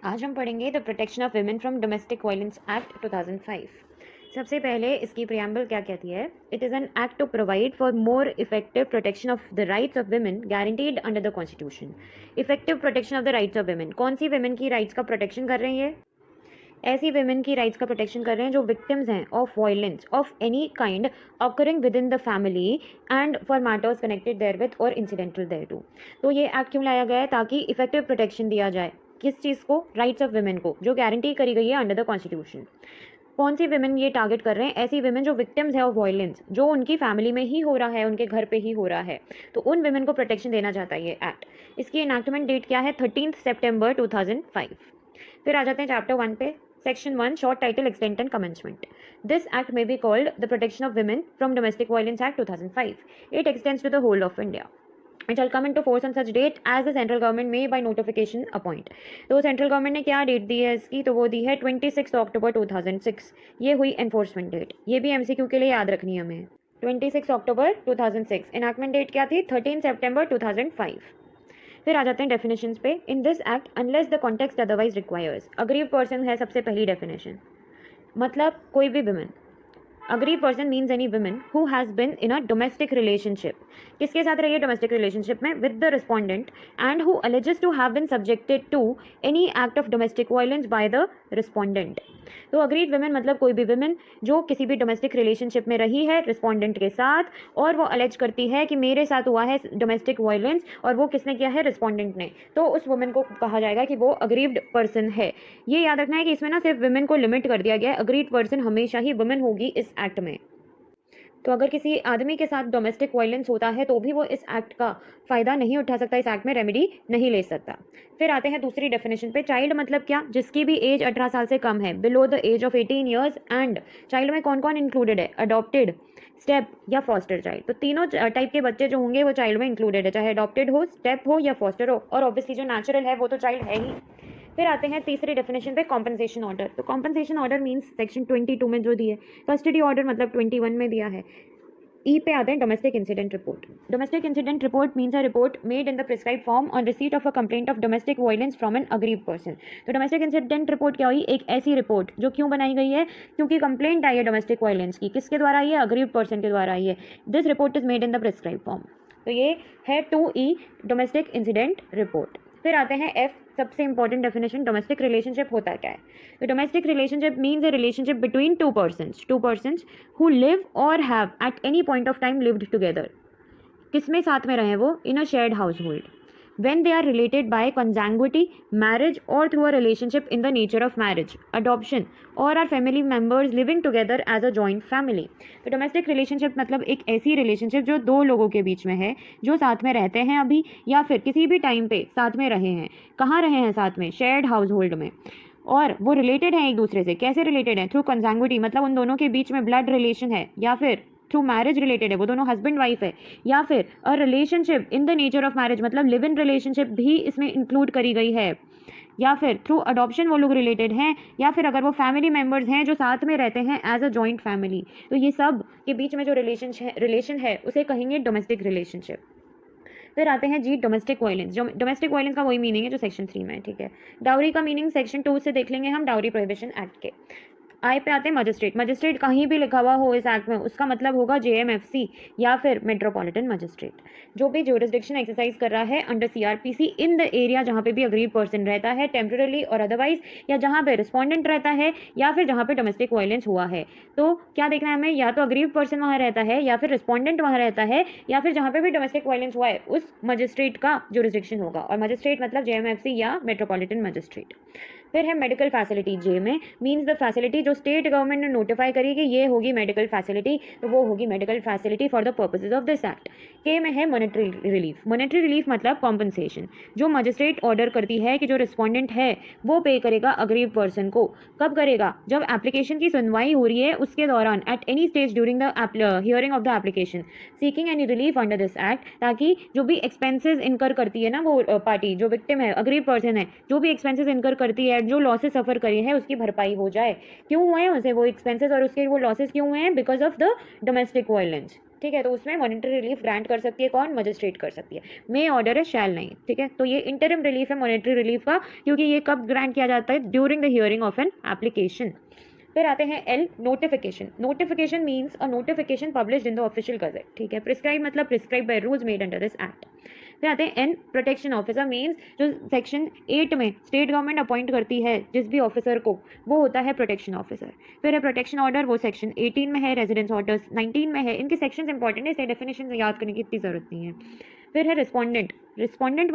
आज हम पढ़ेंगे the protection of women from domestic violence act 2005। सबसे पहले इसकी प्रियम्बल क्या कहती है? It is an act to provide for more effective protection of the rights of women guaranteed under the constitution. Effective protection of the rights of women, कौन सी women की rights का प्रोटेक्शन कर रही है? ऐसी वुमेन की राइट्स का प्रोटेक्शन कर रहे हैं जो विक्टिम्स हैं of violence of any kind occurring within the family and for matters connected therewith or incidental thereto. तो ये एक्ट क्यों लाया गया है? ताकि इफेक्टिव प्रोटेक्शन दिया जाए। किस चीज़ को? राइट्स ऑफ वुमेन को, जो गारंटी करी गई है अंडर द कॉन्स्टिट्यूशन। कौन सी वुमेन ये टारगेट कर रहे हैं? ऐसी वुमेन जो विक्टिम्स है ऑफ वायलेंस, जो उनकी फैमिली में ही हो रहा है, उनके घर पे ही हो रहा है, तो उन वुमेन को प्रोटेक्शन देना चाहता है ये एक्ट। इसकी इनैक्टमेंट डेट क्या है? 13 सितंबर 2005। फिर आ जाते हैं चैप्टर 1 पे। Section 1, short title, extent and commencement. This act may be called the Protection of Women from Domestic Violence Act 2005. It extends to the whole of India. It shall come into force on such date as the central government may by notification appoint. तो central government ने क्या date दी है इसकी? तो वो दी है 26 अक्टूबर 2006। ये हुई एनफोर्समेंट डेट। ये भी एमसीक्यू के लिए याद रखनी है हमें। 26 अक्टूबर 2006। इनैक्टमेंट डेट क्या थी? 13 सितंबर 2005। फिर आ जाते हैं डेफिनेशंस पे। In this act unless the context otherwise requires. Aggrieved person है सबसे पहली डेफिनेशन, मतलब कोई भी women. Aggrieved person means any women who has been in a domestic relationship. किसके साथ रही है डोमेस्टिक रिलेशनशिप में? With the respondent and who alleges to have been subjected to any act of domestic violence by the respondent. तो aggrieved women मतलब कोई भी women जो किसी भी डोमेस्टिक रिलेशनशिप में रही है रिस्पोंडेंट के साथ, और वो अलेज करती है कि मेरे साथ हुआ है डोमेस्टिक वायलेंस, और वो किसने किया है? रिस्पोंडेंट ने। तो उस वुमेन को कहा जाएगा कि वो अग्रीव्ड पर्सन है। ये याद रखना है कि इसमें ना सिर्फ वुमेन को लिमिट कर दिया गया है। अग्रीड पर्सन हमेशा ही वुमेन होगी इस एक्ट में। तो अगर किसी आदमी के साथ डोमेस्टिक वायलेंस होता है तो भी वो इस एक्ट का फ़ायदा नहीं उठा सकता, इस एक्ट में रेमेडी नहीं ले सकता। फिर आते हैं दूसरी डेफिनेशन पे। चाइल्ड मतलब क्या? जिसकी भी एज 18 साल से कम है, below the age of 18 years. And child में कौन कौन इंक्लूडेड है? अडॉप्टेड, स्टेप या फॉस्टर चाइल्ड। तो तीनों टाइप के बच्चे जो होंगे वो चाइल्ड में इंक्लूडेड है, चाहे अडॉप्टेड हो, स्टेप हो या फॉस्टर हो। और ऑब्वियसली जो नेचुरल है वो तो चाइल्ड है ही। फिर आते हैं तीसरी डेफिनेशन पे, कॉम्पनसेशन ऑर्डर। तो कॉम्पनसेशन ऑर्डर मीन्स सेक्शन 22 में जो दिए। कस्टडी ऑर्डर मतलब 21 में दिया है। ई पे आते हैं domestic incident report. Domestic incident report means a report made in the prescribe form on receipt of a complaint of domestic violence from an aggrieved person. तो डोमेस्टिक इंसिडेंट रिपोर्ट क्या हुई? एक ऐसी रिपोर्ट जो क्यों बनाई गई है? क्योंकि कंप्लेंट आई है डोमेस्टिक वायलेंस की। किसके द्वारा आई है? अग्रीव पर्सन के द्वारा आई है। This report is made in the prescribe form. तो ये है 2E डोमेस्टिक इंसिडेंट रिपोर्ट। फिर आते हैं F, सबसे इंपॉर्टेंट डेफिनेशन। डोमेस्टिक रिलेशनशिप होता क्या है? तो domestic relationship means a relationship between two persons who live or have at any point of time lived together. किसमें साथ में रहे वो? In a shared household. when they are related by consanguinity, marriage, or through a relationship in the nature of marriage, adoption, or are family members living together as a joint family। तो domestic relationship मतलब एक ऐसी relationship जो दो लोगों के बीच में है, जो साथ में रहते हैं अभी या फिर किसी भी टाइम पे साथ में रहे हैं। कहाँ रहे हैं साथ में? शेयर्ड हाउस होल्ड में। और वो रिलेटेड हैं एक दूसरे से। कैसे रिलेटेड हैं? थ्रू कंsanguinity, मतलब उन दोनों के बीच में ब्लड रिलेशन है, या फिर थ्रू मैरिज रिलेटेड है, वो दोनों हस्बैंड वाइफ है, या फिर अ relationship in the nature of marriage, मतलब लिव इन रिलेशनशिप भी इसमें इंक्लूड करी गई है, या फिर थ्रू अडॉप्शन वो लोग रिलेटेड हैं, या फिर अगर वो फैमिली मेम्बर्स हैं जो साथ में रहते हैं एज अ जॉइंट फैमिली। तो ये सब के बीच में जो रिलेशन है उसे कहेंगे डोमेस्टिक रिलेशनशिप। फिर आते हैं जी डोमेस्टिक वायलेंस। जो डोमेस्टिक वायलेंस का वही मीनिंग है जो सेक्शन 3 में है, ठीक है। डाउरी का मीनिंग सेक्शन 2 से देख लेंगे हम, डाउरी प्रोहिबिशन एक्ट के। आई पे आते हैं मजिस्ट्रेट। मजिस्ट्रेट कहीं भी लिखा हुआ हो इस एक्ट में उसका मतलब होगा JMFC या फिर मेट्रोपॉलिटन मजिस्ट्रेट, जो भी ज्यूरिसडिक्शन एक्सरसाइज कर रहा है under CRPC in the area जहाँ पे भी अग्रीव पर्सन रहता है टेम्पररी और अदरवाइज, या जहाँ पे रिस्पोंडेंट रहता है, या फिर जहाँ पे डोमेस्टिक वायलेंस हुआ है। तो क्या देखना है हमें? या तो अग्रीव पर्सन वहाँ रहता है, या फिर रिस्पोंडेंट वहाँ रहता है, या फिर जहाँ पे भी डोमेस्टिक वायलेंस हुआ है उस मजिस्ट्रेट का ज्यूरिसडिक्शन होगा। और मजिस्ट्रेट मतलब JMFC या मेट्रोपॉलिटन मजिस्ट्रेट। फिर है मेडिकल फैसिलिटी। जे में मीन्स द फैसिलिटी जो स्टेट गवर्नमेंट ने नोटिफाई करी कि ये होगी मेडिकल फैसिलिटी, तो वो होगी medical facility for the purposes of this act. K में है मॉनेटरी रिलीफ। मॉनेटरी रिलीफ मतलब कॉम्पनसेशन, जो मजिस्ट्रेट ऑर्डर करती है कि जो रिस्पोंडेंट है वो पे करेगा अग्रीव पर्सन को। कब करेगा? जब एप्लीकेशन की सुनवाई हो रही है उसके दौरान, at any stage during the hearing of the application, seeking any relief under this act, ताकि जो भी एक्सपेंसेस इनकर करती है ना वो पार्टी जो विक्टिम है, अग्रीव पर्सन है, जो भी एक्सपेंसेस इनकर करती है, जो लॉसेस सफ़र करी है उसकी भरपाई हो जाए। क्यों हुए हैं उसे वो एक्सपेंसेस और उसके वो लॉसेस क्यों हुए हैं? Because of the domestic violence, ठीक है, तो उसमें मॉनेटरी रिलीफ ग्रांट कर सकती है कौन? मजिस्ट्रेट कर सकती है। मे ऑर्डर है, शैल नहीं, ठीक है। तो ये इंटरिम रिलीफ है मॉनेटरी रिलीफ का, क्योंकि ये कब ग्रांट किया जाता है? During the hearing of an application. फिर आते हैं L, notification. Notification means a notification published in the official gazette, ठीक है। प्रिस्क्राइब मतलब prescribe by rules made under this act. फिर आते हैं एन, प्रोटेक्शन ऑफिसर मीन्स जो सेक्शन 8 में स्टेट गवर्नमेंट अपॉइंट करती है जिस भी ऑफिसर को, वो होता है प्रोटेक्शन ऑफिसर। फिर है प्रोटेक्शन ऑर्डर, वो सेक्शन 18 में है। रेजिडेंस ऑर्डर्स 19 में है। इनके सेक्शंस इंपॉर्टेंट है, इसलिए डेफिनेशन याद करने की इतनी जरूरत नहीं है। फिर है रिस्पॉन्डेंट। रिस्पॉन्डेंट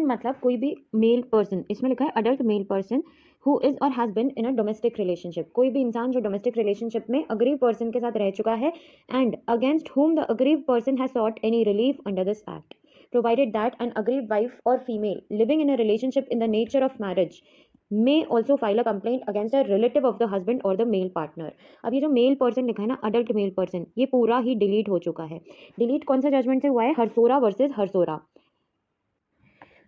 मतलब कोई भी मेल पर्सन, इसमें लिखा है adult male person who is or has been in a domestic relationship. कोई भी इंसान जो डोमेस्टिक रिलेशनशिप में अग्रीव पर्सन के साथ रह चुका है and against whom the aggrieved person has sought any relief under this act, provided that an aggrieved wife or female living in a relationship in the nature of marriage may also file a complaint against a relative of the husband or the male partner. अब ये जो male person लिखा है ना, adult male person, ये पूरा ही delete हो चुका है। डिलीट कौन सा जजमेंट से हुआ है? हरसोरा वर्सेस हरसोरा।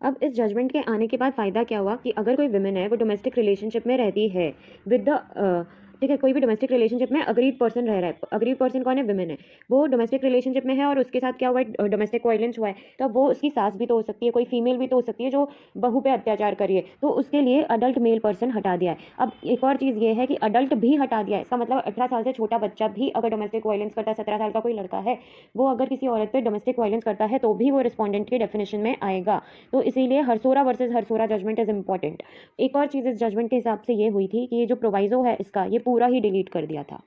अब इस जजमेंट के आने के बाद फ़ायदा क्या हुआ कि अगर कोई विमेन है वो डोमेस्टिक रिलेशनशिप में रहती है विद द, ठीक है, कोई भी डोमेस्टिक रिलेशनशिप में अग्रीड पर्सन रह रहा है। अग्रीड पर्सन कौन है? विमेन है। वो डोमेस्टिक रिलेशनशिप में है और उसके साथ क्या हुआ है? डोमेस्टिक वायलेंस हुआ है। तो अब वो उसकी सास भी तो हो सकती है, कोई फीमेल भी तो हो सकती है जो बहू पे अत्याचार करिए, तो उसके लिए अडल्ट मेल पर्सन हटा दिया है। अब एक और चीज़ ये है कि अडल्ट भी हटा दिया है, इसका मतलब 18 साल से छोटा बच्चा भी अगर डोमेस्टिक वायलेंस करता है, 17 साल का कोई लड़का है, वो अगर किसी औरत पे डोमेस्टिक वायलेंस करता है तो भी वो रिस्पॉन्डेंट के डेफिनेशन में आएगा। तो इसीलिए Harsora versus Harsora judgement is important. एक और चीज़ इस जजमेंट के हिसाब से ये हुई थी कि ये जो प्रोवाइजो है इसका, ये पूरा ही डिलीट कर दिया था।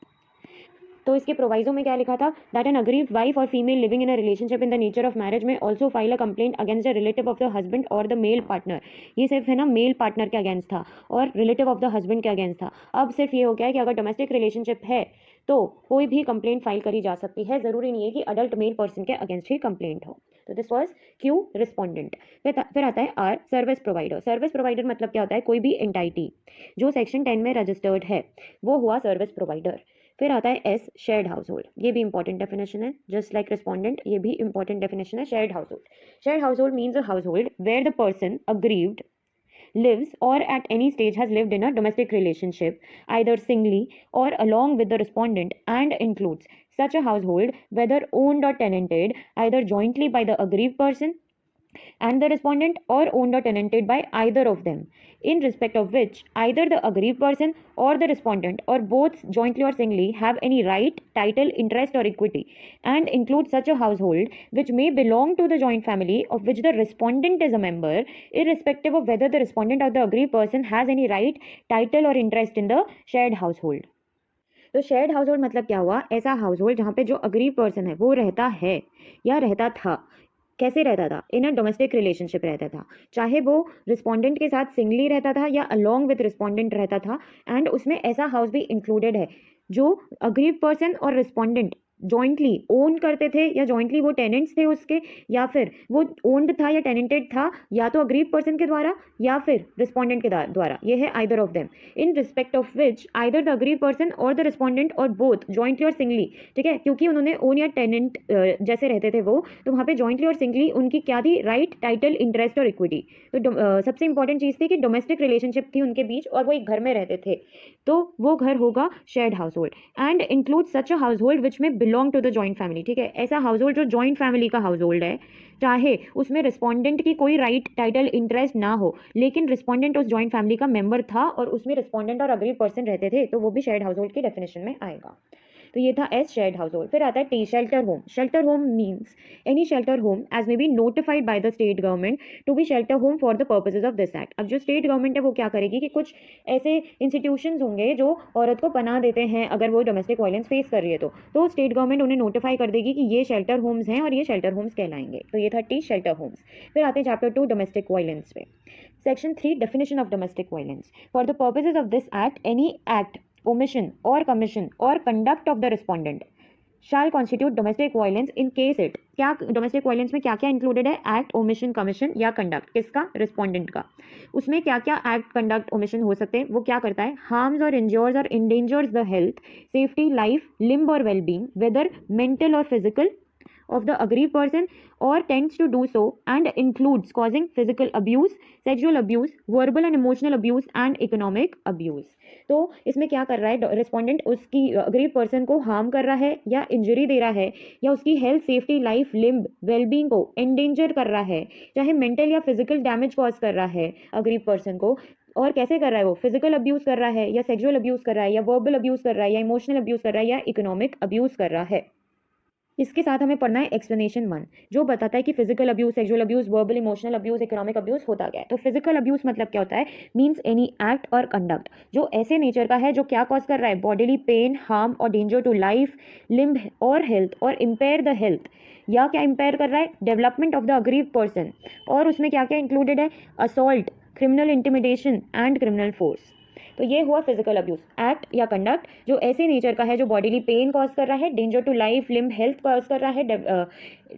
तो इसके प्रोवाइजो में क्या लिखा था? That an aggrieved wife or female living in a relationship in the nature of marriage may also file a complaint against the relative of the husband or the male partner. ये सिर्फ है ना male partner के against था और relative of the husband के against था। अब सिर्फ ये हो गया है कि अगर डोमेस्टिक रिलेशनशिप है तो कोई भी कंप्लेंट फाइल करी जा सकती है, जरूरी नहीं है कि अडल्ट मेल पर्सन के अगेंस्ट ही कंप्लेंट हो। तो दिस वाज क्यू, रिस्पॉन्डेंट। फिर आता है R, service provider. Service provider मतलब क्या होता है? कोई भी एंटाइटी जो सेक्शन 10 में रजिस्टर्ड है वो हुआ सर्विस प्रोवाइडर। फिर आता है एस, शेयर्ड हाउस होल्ड। ये भी इंपॉर्टेंट डेफिनेशन है, जस्ट लाइक रिस्पॉन्डेंट, ये भी इंपॉर्टेंट डेफिनेशन है। Shared household. Shared household means a household where the person aggrieved lives or at any stage has lived in a domestic relationship either singly or along with the respondent, and includes such a household whether owned or tenanted either jointly by the aggrieved person and the respondent or owned or tenanted by either of them, in respect of which either the aggrieved person or the respondent or both jointly or singly have any right, title, interest or equity, and includes such a household which may belong to the joint family of which the respondent is a member, irrespective of whether the respondent or the aggrieved person has any right, title or interest in the shared household. तो shared house hold मतलब क्या हुआ? ऐसा house hold जहाँ पे जो aggrieved person है वो रहता है या रहता था। कैसे रहता था? इन अ डोमेस्टिक रिलेशनशिप रहता था, चाहे वो रिस्पॉन्डेंट के साथ सिंगली रहता था या अलोंग विद रिस्पॉन्डेंट रहता था, एंड उसमें ऐसा हाउस भी इंक्लूडेड है जो अग्रीव पर्सन और रिस्पॉन्डेंट जॉइंटली ओन करते थे या जॉइंटली वो टेनेंट्स थे उसके, या फिर वो ओन्ड था या टेनेंटेड था या तो अग्रीव पर्सन के द्वारा या फिर रिस्पॉन्डेंट के द्वारा। ये है either of them, in respect of which either the aggrieved person और द रिस्पॉन्डेंट और बोथ जॉइंटली और सिंगली, ठीक है, क्योंकि उन्होंने ओन या टेनेंट जैसे रहते थे वो, तो वहाँ पे जॉइंटली और सिंगली उनकी क्या थी? राइट, टाइटल, इंटरेस्ट और इक्विटी। तो सबसे इंपॉर्टेंट चीज़ थी कि डोमेस्टिक रिलेशनशिप थी उनके बीच और वो एक घर में रहते थे, तो वो घर होगा shared household. And include such a household which may belong to the joint family, ठीक है, ऐसा हाउस होल्ड जो जॉइंट फैमिली का हाउस होल्ड है, चाहे उसमें रिस्पॉन्डेंट की कोई राइट, टाइटल, इंटरेस्ट ना हो, लेकिन रिस्पॉन्डेंट उस जॉइंट फैमिली का मेंबर था और उसमें रिस्पॉन्डेंट और अग्रीव पर्सन रहते थे, तो वो भी शेयर्ड हाउस होल्ड की डेफिनेशन में आएगा। तो ये था एस, शेयर्ड हाउस होल्ड। फिर आता है T, shelter home. Shelter home means any shelter home as may be notified by the state government to be shelter home for the purposes of this act. अब जो state government है वो क्या करेगी कि कुछ ऐसे इंस्टीट्यूशंस होंगे जो औरत को पनाह देते हैं अगर वो डोमेस्टिक वायलेंस फेस कर रही है, तो स्टेट गवर्नमेंट उन्हें नोटिफाई कर देगी कि ये शेल्टर होम्स हैं और ये शेल्टर होम्स कहलाएंगे। तो ये था टी, शेल्टर होम्स। फिर आते हैं चैप्टर 2 डोमेस्टिक वायलेंस पे। Section 3 definition of domestic violence. For the purposes of this act any act, omission or commission or conduct of the respondent shall constitute domestic violence in case it, क्या domestic violence में क्या क्या included है? Act, omission, commission या conduct. किसका? Respondent का। उसमें क्या क्या एक्ट, कंडक्ट, ओमिशन हो सकते हैं? वो क्या करता है? Harms or injures or endangers the health, safety, life, limb or wellbeing, whether mental or physical, of the aggrieved person or tends to do so and includes causing physical abuse, sexual abuse, verbal and emotional abuse and economic abuse. तो इसमें क्या कर रहा है respondent, उसकी aggrieved person को harm कर रहा है या इंजरी दे रहा है या उसकी health, safety, life, limb, wellbeing को एंडेंजर कर रहा है, चाहे मेंटल या फिजिकल डैमेज कॉज कर रहा है अग्रीव पर्सन को। और कैसे कर रहा है वो? फिजिकल अब्यूज़ कर रहा है या सेक्सुअल अब्यूज़ कर रहा है या वर्बल अब्यूज़ कर रहा है या इमोशनल अब्यूज़ कर रहा है या इकोनॉमिक अब्यूज़ कर रहा है। इसके साथ हमें पढ़ना है एक्सप्लेनेशन 1, जो बताता है कि physical abuse, sexual abuse, verbal, emotional abuse, economic abuse होता क्या है। तो फिजिकल अब्यूज़ मतलब क्या होता है? मीन्स एनी एक्ट और कंडक्ट जो ऐसे नेचर का है जो क्या कॉज कर रहा है? बॉडीली पेन, हार्म और डेंजर टू लाइफ, लिम्ब और हेल्थ, और इम्पेयर द हेल्थ, या क्या इम्पेयर कर रहा है? Development of the aggrieved person. और उसमें क्या क्या इंक्लूडेड है? Assault, criminal intimidation and criminal force. तो ये हुआ फिजिकल अब्यूज, एक्ट या कंडक्ट जो ऐसे नेचर का है जो बॉडीली पेन कॉज कर रहा है, danger to life, limb, health cause कर रहा है,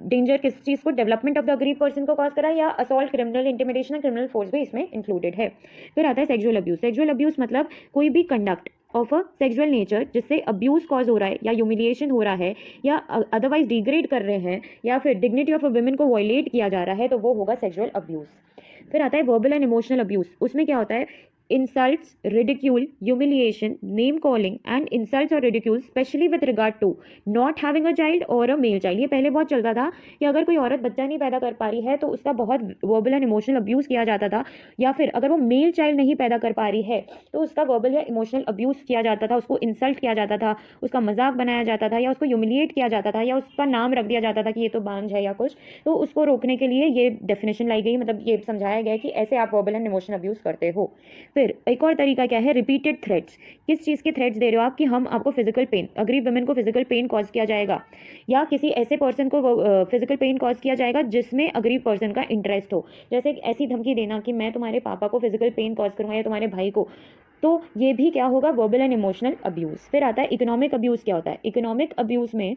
डेंजर किस चीज़ को? Development of the aggrieved person को कॉज कर रहा है, या असॉल्ट, क्रिमिनल इंटिमिडेशन और क्रिमिनल फोर्स भी इसमें इंक्लूडेड है। फिर आता है सेक्सुअल अब्यूज। सेक्सुअल अब्यूज मतलब कोई भी conduct of a sexual nature जिससे अब्यूज कॉज हो रहा है या ह्यूमिलिएशन हो रहा है या अदरवाइज डिग्रेड कर रहे हैं या फिर डिग्निटी ऑफ अ वुमेन को वायलेट किया जा रहा है, तो वो होगा सेक्सुअल अब्यूज। फिर आता है वर्बल एंड इमोशनल अब्यूज। उसमें क्या होता है? insults, ridicule, humiliation, name calling and insults or ridicule especially with regard to not having a child or a male child। ये पहले बहुत चलता था कि अगर कोई औरत बच्चा नहीं पैदा कर पा रही है तो उसका बहुत वर्बल एंड इमोशनल अब्यूज़ किया जाता था, या फिर अगर वो मेल चाइल्ड नहीं पैदा कर पा रही है तो उसका वर्बल या इमोशनल अब्यूज़ किया जाता था, उसको इंसल्ट किया जाता था, उसका मजाक बनाया जाता था या उसको ह्यूमिलिएट किया जाता था या उसका नाम रख दिया जाता था कि ये तो बांझ है या कुछ। तो उसको रोकने के लिए ये डेफिनेशन लाई गई, मतलब ये समझाया गया कि ऐसे आप वर्बल एंड इमोशनल अब्यूज़ करते हो। फिर एक और तरीका क्या है? Repeated threats. किस चीज़ के थ्रेट्स दे रहे हो आप? कि हम आपको फिजिकल पेन, अग्रीव वुमेन को फिजिकल पेन कॉज किया जाएगा या किसी ऐसे पर्सन को फिजिकल पेन कॉज किया जाएगा जिसमें अग्रीव पर्सन का इंटरेस्ट हो। जैसे ऐसी धमकी देना कि मैं तुम्हारे पापा को फिजिकल पेन कॉज करूँगा या तुम्हारे भाई को, तो ये भी क्या होगा? Verbal and emotional abuse. फिर आता है इकोनॉमिक अब्यूज़। क्या होता है इकोनॉमिक अब्यूज़ में?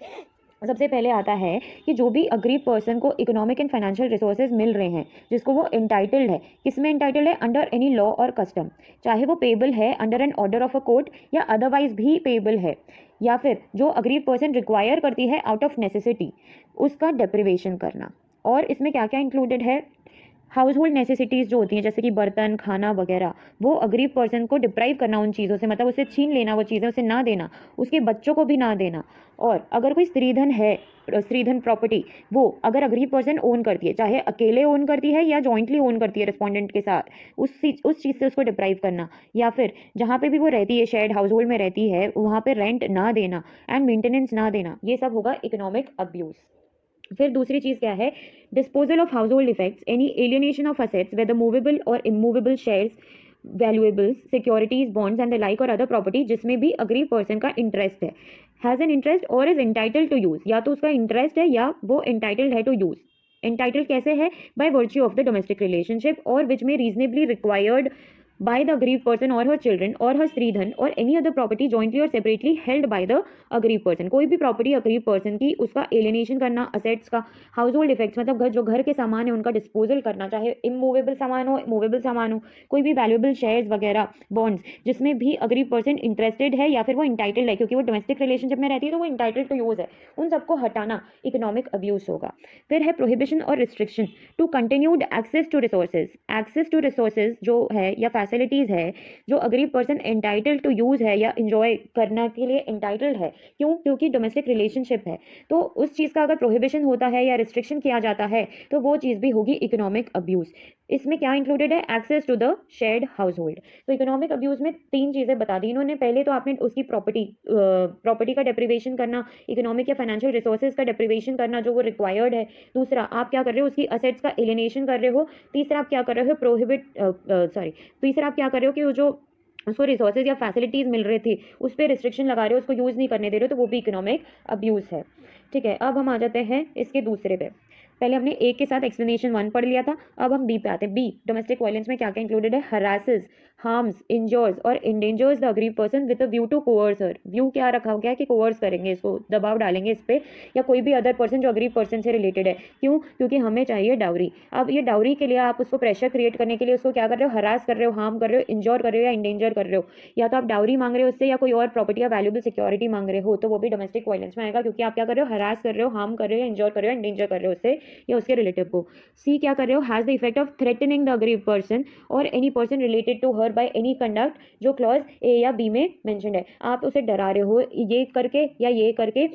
सबसे पहले आता है कि जो भी अग्रीव पर्सन को इकोनॉमिक एंड फाइनेंशियल रिसोर्सेज मिल रहे हैं जिसको वो एंटाइटल्ड है, किसमें एंटाइटल्ड है? Under any law or custom, चाहे वो पेबल है under an order of a court या अदरवाइज भी पेबल है, या फिर जो अग्रीव पर्सन रिक्वायर करती है आउट ऑफ नेसेसिटी, उसका डेप्रिवेशन करना। और इसमें क्या क्या इंक्लूडेड है? हाउस होल्ड नेसेसिटीज़ जो होती हैं जैसे कि बर्तन, खाना वगैरह, वो अग्रीव पर्सन को डिप्राइव करना उन चीज़ों से, मतलब उससे छीन लेना वो चीज़ें, उसे ना देना, उसके बच्चों को भी ना देना। और अगर कोई स्त्रीधन है, स्त्रीधन प्रॉपर्टी, वो अगर अग्रीव पर्सन ओन करती है, चाहे अकेले ओन करती है या जॉइंटली ओन करती है रिस्पोंडेंट के साथ, उस चीज़ से उसको डिप्राइव करना, या फिर जहाँ पे भी वो रहती है, शेयर्ड हाउस होल्ड में रहती है, वहाँ पे रेंट ना देना एंड मेंटेनेंस ना देना, ये सब होगा इकोनॉमिक अब्यूज़। फिर दूसरी चीज़ क्या है? Disposal of household effects, any alienation of assets whether movable or immovable shares, valuables, securities, bonds and the like or other property जिसमें भी अग्रीव पर्सन का इंटरेस्ट है, has an interest or is entitled to use, या तो उसका interest है या वो एंटाइटल्ड है टू यूज़। एंटाइटल्ड कैसे है? By virtue of the domestic relationship और विच में reasonably required by the aggrieved person or her children or her stridhan or any other property jointly or separately held by the aggrieved person। कोई भी property aggrieved person की, उसका alienation करना, assets का, household effects मतलब जो घर के सामान है उनका डिस्पोजल करना, चाहे इमूवेबल सामान हो, मूवेबल सामान हो, कोई भी वैल्यूएबल शेयर्स वगैरह, बॉन्ड्स जिसमें भी अग्रीव पर्सन इंटरेस्टेड है या फिर वो इंटाइटल्ड है क्योंकि वो डोमेस्टिक रिलेशनशिप में रहती है तो वो इंटाइटल्ड टू यूज़ है, उन सबको हटाना इकोनॉमिक अब्यूज़ होगा। फिर है prohibition or restriction to continued access to resources. Access to resources जो है या फैसिलिटीज़ है जो aggrieved person entitled to use है या इंजॉय करने के लिए एंटाइटल्ड है, क्यों? क्योंकि डोमेस्टिक रिलेशनशिप है, तो उस चीज़ का अगर प्रोहिबिशन होता है या रिस्ट्रिक्शन किया जाता है तो वो चीज़ भी होगी इकोनॉमिक अब्यूज़। इसमें क्या इंक्लूडेड है? Access to the shared household. तो इकोनॉमिक अब्यूज़ में 3 चीज़ें बता दी इन्होंने। पहले तो आपने उसकी प्रॉपर्टी का डेप्रिवेशन करना, इकोनॉमिक या फाइनेंशियल रिसोर्सेज का डेप्रिवेशन करना जो वो रिक्वायर्ड है। दूसरा, आप क्या कर रहे हो? उसकी असेट्स का एलिनेशन कर रहे हो। तीसरा, आप क्या कर रहे हो? तीसरा आप क्या कर रहे हो कि वो जो उसको रिसोर्सेज या फैसिलिटीज़ मिल रहे थे उस पर रिस्ट्रिक्शन लगा रहे हो, उसको यूज़ नहीं करने दे रहे हो, तो वो भी इकोनॉमिक अब्यूज़ है। ठीक है, अब हम आ जाते हैं इसके दूसरे पे। पहले हमने ए के साथ एक्सप्लेनेशन 1 पढ़ लिया था, अब हम बी पे आते हैं। बी, डोमेस्टिक वायलेंस में क्या क्या इंक्लूडेड है? हरासेस, harms, injures or endangers the aggrieved person with a view to coerce her. View क्या रखा गया है कि कोअर्स करेंगे, इसको दबाव डालेंगे इस पे, या कोई भी अदर पर्सन जो अग्रीव पर्सन से रिलेटेड है। क्यों? क्योंकि हमें चाहिए डाउरी। अब ये डाउरी के लिए आप उसको प्रेशर क्रिएट करने के लिए उसको क्या कर रहे हो? हरास कर रहे हो, हार्म कर रहे हो, इंजोर कर रहे हो या इंडेंजर कर रहे हो, या तो आप डाउरी मांग रहे हो उससे, या कोई और प्रॉपर्टी या वैल्यूबल सिक्योरिटी मांग रहे हो, तो वो भी डोमेस्टिक वायलेंस में आएगा, क्योंकि आप क्या कर रहे हो? हरास कर रहे हो, हार्म कर रहे हो, इंजोर कर रहे हो, इंडेंजर कर रहे हो उससे या उसके रिलेटिव को। सी क्या कर रहे हो? Has the effect of threatening the aggrieved person or any person related to her by any conduct जो क्लॉज ए या बी में मेंशन्ड है। आप उसे डरा रहे हो ये करके या ये करके,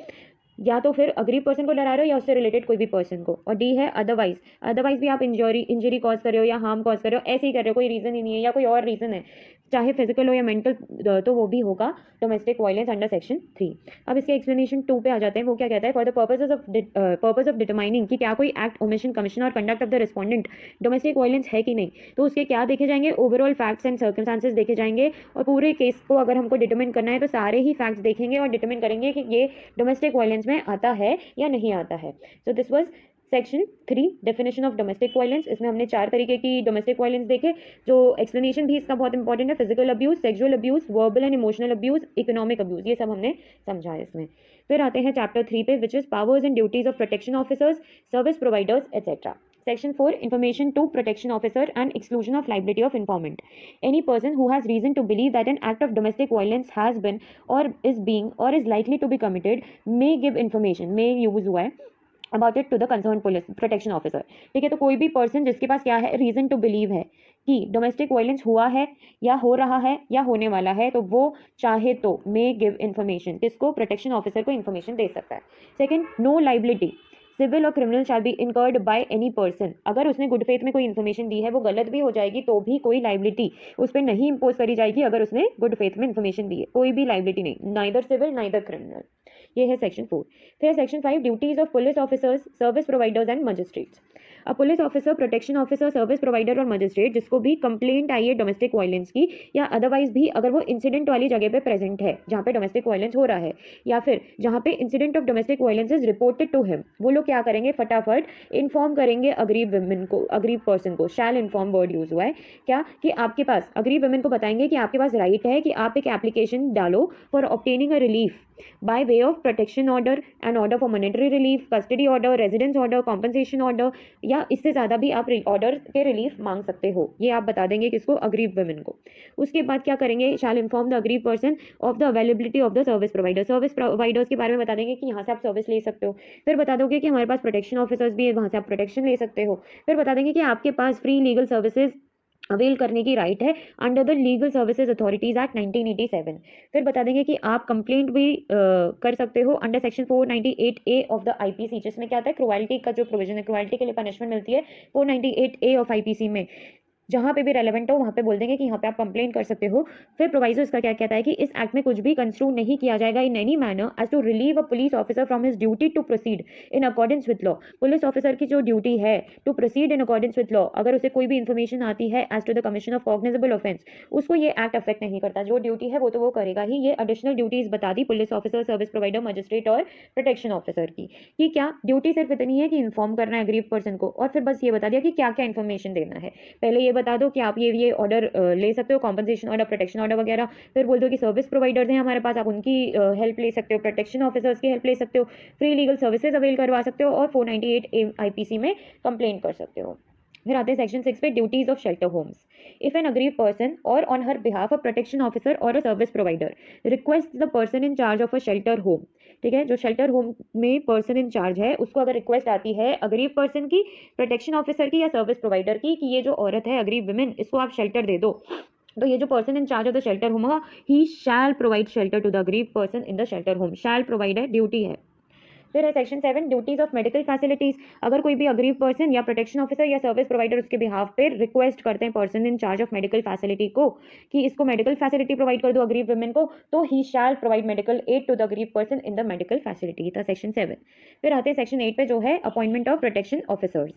या तो फिर अग्रीव पर्सन को डरा रहे हो या उससे रिलेटेड कोई भी पर्सन को। और डी है अदरवाइज। अदरवाइज भी आप इंजरी कॉज कर रहे हो या हार्म कॉज कर रहे हो, ऐसे ही कर रहे हो, कोई रीजन ही नहीं है या कोई और रीजन है, चाहे फिजिकल हो या मेंटल, तो वो भी होगा डोमेस्टिक वायलेंस अंडर सेक्शन 3। अब इसके एक्सप्लेनेशन 2 पे आ जाते हैं। वो क्या कहता है? For the purpose of determining कि क्या कोई एक्ट, ओमिशन, कमीशन और conduct of the respondent domestic violence है कि नहीं, तो उसके क्या देखे जाएंगे? ओवरऑल फैक्ट्स एंड सर्कमस्टांसेस देखे जाएंगे, और पूरे केस को अगर हमको डिटरमिन करना है तो सारे ही फैक्ट्स देखेंगे और डिटरमिन करेंगे कि ये डोमेस्टिक वायलेंस में आता है या नहीं आता है। So this was section 3, definition of domestic violence. इसमें हमने 4 तरीके की डोमेस्टिक वायलेंस देखे, जो एक्सप्लेनेशन भी इसका बहुत इंपॉर्टेंट है। Physical abuse, sexual abuse, verbal and emotional abuse, economic abuse, ये सब हमने समझा है इसमें। फिर आते हैं चैप्टर 3 पे, which is powers and duties of protection officers, service providers etcetera. Section 4, information to protection officer and exclusion of liability of informant. Any person who has reason to believe that an act of domestic violence has been or is being or is likely to be committed may give information, may use हुआ है, about it to the concern police protection officer. ठीक है, तो कोई भी person जिसके पास क्या है? रीजन टू बिलीव है कि डोमेस्टिक वायलेंस हुआ है या हो रहा है या होने वाला है, तो वो चाहे तो मे गिव इन्फॉर्मेशन, किसको? प्रोटेक्शन ऑफिसर को इन्फॉर्मेशन दे सकता है। सेकंड, नो लाइबिलिटी सिविल और criminal shall be incurred by any person. अगर उसने गुड फेथ में कोई इन्फॉर्मेशन दी है, वो गलत भी हो जाएगी तो भी कोई लाइबिलिटी उस पर नहीं इम्पोज करी जाएगी अगर उसने गुड फेथ में इन्फॉर्मेशन दी है, कोई भी लाइबिलिटी नहीं, नाइदर सिविल नाइदर क्रिमिनल। ये है सेक्शन 4। फिर section 5, duties of police officers, service providers and magistrates. A police officer, protection officer, service provider और मजिस्ट्रेट जिसको भी कंप्लेंट आई है डोमेस्टिक वायलेंस की, या अदरवाइज भी अगर वो इंसिडेंट वाली जगह पे प्रेजेंट है जहाँ पे डोमेस्टिक वायलेंस हो रहा है, या फिर जहाँ पे incident of domestic violence is reported to him, वो लोग क्या करेंगे? फटाफट इन्फॉर्म करेंगे अग्रीव वुमेन को, अग्रीव पर्सन को। शैल इन्फॉर्म वर्ड यूज हुआ है क्या? कि आपके पास, अग्रीव वुमेन को बताएंगे कि आपके पास राइट है कि आप एक एप्लीकेशन डालो for obtaining a relief by way of protection order, an order for monetary relief, custody order, residence order, compensation order, या इससे ज़्यादा भी आप ऑर्डर के रिलीफ मांग सकते हो। ये आप बता देंगे किसको? अग्रीव वुमेन को। उसके बाद क्या करेंगे? Shall inform the aggrieved person of the availability of the service provider. Service providers के बारे में बता देंगे कि यहाँ से आप सर्विस ले सकते हो। फिर बता दोगे कि हमारे पास प्रोटेक्शन ऑफिसर्स भी है, वहाँ से आप प्रोटेक्शन ले सकते हो। फिर बता देंगे कि आपके पास फ्री लीगल सर्विसेज अवेल करने की राइट है under the legal services authorities act 1987। फिर बता देंगे कि आप कंप्लेंट भी कर सकते हो under section 498A of the IPC, जिसमें क्या आता है? क्रुएल्टी का जो प्रोविजन है, क्रुएल्टी के लिए पनिशमेंट मिलती है 498A ऑफ आईपीसी में। जहाँ पे भी रेलेवेंट हो वहाँ पे बोल देंगे कि यहाँ पे आप कंप्लेंट कर सकते हो। फिर प्रोवाइजो इसका क्या कहता है कि इस एक्ट में कुछ भी कंस्ट्रू नहीं किया जाएगा in any manner as to relieve a police officer from his duty to proceed in accordance with law. Police officer की जो ड्यूटी है to proceed in accordance with law, अगर उसे कोई भी इन्फॉर्मेशन आती है as to the commission of cognizable offence, उसको ये एक्ट अफेक्ट नहीं करता। जो ड्यूटी है वो तो वो करेगा ही। ये एडिशनल ड्यूटीज बता दी police officer, service provider, magistrate और प्रोटेक्शन ऑफिसर की, कि क्या ड्यूटी सिर्फ इतनी है कि इन्फॉर्म करना है अग्रीव पर्सन को, और फिर बस ये बता दिया कि क्या क्या इन्फॉर्मेशन देना है। पहले ये बता दो कि आप ये ऑर्डर ले सकते हो, कॉम्पनसेशन ऑर्डर, प्रोटेक्शन ऑर्डर वगैरह। फिर बोल दो कि सर्विस प्रोवाइडर्स हैं हमारे पास, आप उनकी हेल्प ले सकते हो, प्रोटेक्शन ऑफिसर्स की हेल्प ले सकते हो, फ्री लीगल सर्विसेज अवेल करवा सकते हो, और 498 आईपीसी में कंप्लेंट कर सकते हो। फिर आते हैं सेक्शन 6 पे, duties of shelter homes. If an aggrieved person or on her behalf a protection officer or a service provider request the person in charge of a shelter home, ठीक है, जो शेल्टर होम में person in charge है उसको अगर request आती है aggrieved person की, प्रोटेक्शन ऑफिसर की या सर्विस प्रोवाइडर की कि ये जो औरत है अग्रीव वुमेन, इसको आप शेल्टर दे दो, तो ये जो person in charge of the shelter home होगा, he shall provide shelter to the aggrieved person in the shelter home. Shall provide है, ड्यूटी है। फिर है section 7, duties of medical facilities. अगर कोई भी अग्रीव पर्सन या प्रोटेक्शन ऑफिसर या सर्विस प्रोवाइडर उसके बिहाफ पे रिक्वेस्ट करते हैं person in charge of medical facility को कि इसको मेडिकल फैसिलिटी प्रोवाइड कर दो अग्रीव वुमेन को, तो he shall provide medical aid to the aggrieved person in the medical facility. था सेक्शन 7। फिर आते हैं सेक्शन 8 पे, जो है appointment of protection officers.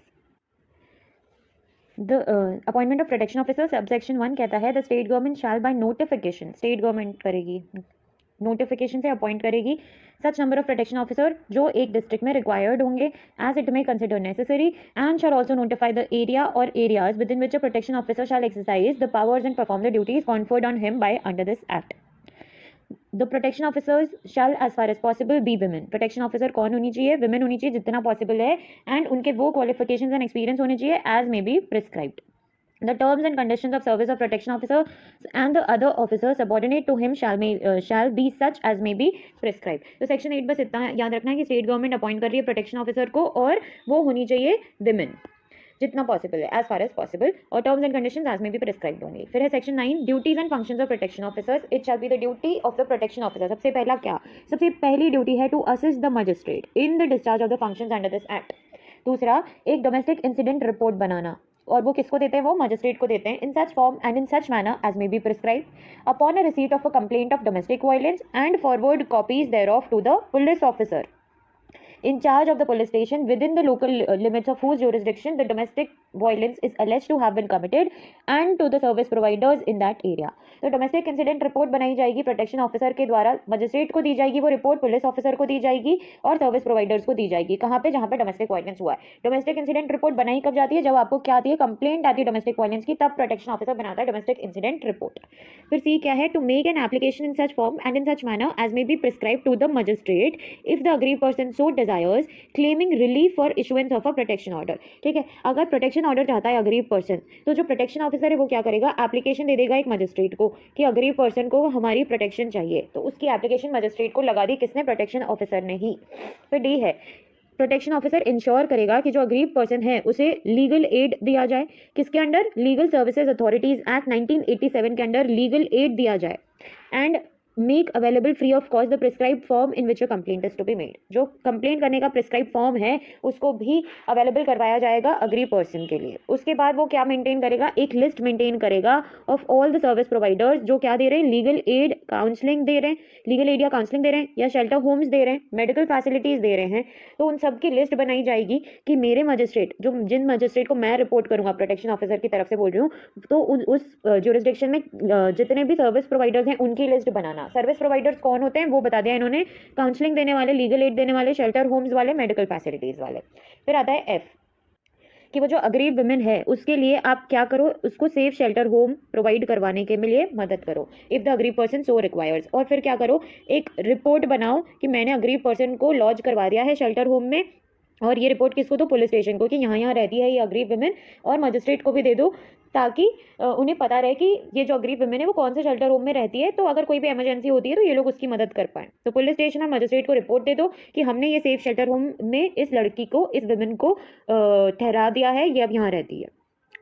The appointment of protection officer subsection 1 कहता है the state government shall by notification, state government करेगी, नोटिफिकेशन से अपॉइंट करेगी such number of protection officer जो एक डिस्ट्रिक्ट में रिक्वायर्ड होंगे as it may consider necessary and shall also notify the area or areas within which a protection officer shall exercise the powers and perform the duties conferred on him by under this act. The protection officers shall as far as possible be women. Protection officer कौन होनी चाहिए? Women होनी चाहिए जितना possible है, and उनके वो qualifications and experience होने चाहिए as may be prescribed. The terms and conditions of service of protection officer and the other officers subordinate to him shall be such as may be prescribed. तो section 8 बस इतना याद रखना है कि state government appoint कर रही है प्रोटेक्शन ऑफिसर को और वो होनी चाहिए विमेन जितना पॉसिबल है, एज फार एज पॉसिबल, और टर्म्स एंड कंडीशंस एज में भी प्रिस्क्राइब होंगे. फिर है section 9, duties and functions of protection officers. It shall be the duty of the protection officer. सबसे पहला क्या? सबसे पहली ड्यूटी है to assist the magistrate in the discharge of the functions under this act. दूसरा, एक डोमेस्टिक इंसिडेंट रिपोर्ट बनाना, और वो किसको देते हैं? वो मजिस्ट्रेट को देते हैं. In such form and in such manner as may be prescribed upon a receipt of a complaint of domestic violence and forward copies thereof to the police officer in charge of the police station within the local limits of whose jurisdiction the domestic violence is alleged to have been committed and to the service providers in that area. तो domestic incident report बनाई जाएगी protection officer के द्वारा, magistrate को दी जाएगी वो report, police officer को दी जाएगी और सर्विस प्रोवाइडर्स को दी जाएगी. कहाँ पे? जहाँ पे डोमेस्टिक वायलेंस हुआ है. डोमेस्टिक इंसिडेंट रिपोर्ट बनाई कब जाती है? जब आपको क्या आती है? कंप्लेंट आती है डोमेस्टिक वायलेंस की, तब प्रोटेक्शन ऑफिसर बनाता है डोमेस्टिक इंसिडेंट रिपोर्ट. फिर सी क्या है? To make an application in such form and in such manner as may be prescribe to the magistrate if the aggrieved person so desires claiming relief for issuance of a protection order. ठीक है, अगर protection order चाहता है aggrieved person, तो जो protection officer है वो क्या करेगा? एप्लीकेशन दे देगा एक मजिस्ट्रेट को कि अग्रीव पर्सन को हमारी प्रोटेक्शन चाहिए. तो उसकी एप्लीकेशन मजिस्ट्रेट को लगा दी. किसने? प्रोटेक्शन ऑफिसर ने ही. फिर डी है, प्रोटेक्शन ऑफिसर इंश्योर करेगा कि जो अग्रीव पर्सन है उसे लीगल एड दिया जाए. किसके under? Legal services authorities act 1987 के अंडर लीगल एड दिया जाए. And make available free of cost the prescribe form in which a complaint is to be made. जो कंप्लेंट करने का प्रिस्क्राइब फॉर्म है उसको भी अवेलेबल करवाया जाएगा अग्रीव पर्सन के लिए. उसके बाद वो क्या मेंटेन करेगा? एक लिस्ट मेंटेन करेगा of all the service providers जो क्या दे रहे हैं? लीगल एड काउंसलिंग दे रहे हैं, लीगल एड या काउंसलिंग दे रहे हैं, या शेल्टर होम्स दे रहे हैं, मेडिकल फैसिलिटीज दे रहे हैं. तो उन सब की लिस्ट बनाई जाएगी कि मेरे मजिस्ट्रेट, जो जिन मजिस्ट्रेट को मैं रिपोर्ट करूंगा प्रोटेक्शन ऑफिसर की तरफ से बोल रही हूँ, तो उस ज्यूरिसडिक्शन में जितने भी सर्विस प्रोवाइडर्स हैं उनकी लिस्ट बनाना. सर्विस प्रोवाइडर्स कौन होते हैं वो बता दिया इन्होंने, काउंसलिंग देने वाले, लीगल एड देने वाले, शेल्टर होम्स वाले, मेडिकल फैसिलिटीज वाले. फिर आता है एफ कि वो जो अग्रीव वुमेन है उसके लिए आप क्या करो? उसको सेफ शेल्टर होम प्रोवाइड करवाने के लिए मदद करो if the aggrieved person so requires. और फिर क्या करो? एक रिपोर्ट बनाओ कि मैंने अग्रीव पर्सन को लॉज करवा दिया है शेल्टर होम में, और ये रिपोर्ट किसको दो? पुलिस स्टेशन को, कि यहाँ रहती है ये अग्रीव वुमेन, और मजिस्ट्रेट को भी दे दो ताकि उन्हें पता रहे कि ये जो अग्रीव वुमेन है वो कौन से शेल्टर होम में रहती है, तो अगर कोई भी इमरजेंसी होती है तो ये लोग उसकी मदद कर पाएं. तो पुलिस स्टेशन और मजिस्ट्रेट को रिपोर्ट दे दो कि हमने ये सेफ शेल्टर होम में इस लड़की को, इस वुमेन को ठहरा दिया है, ये अब यहाँ रहती है.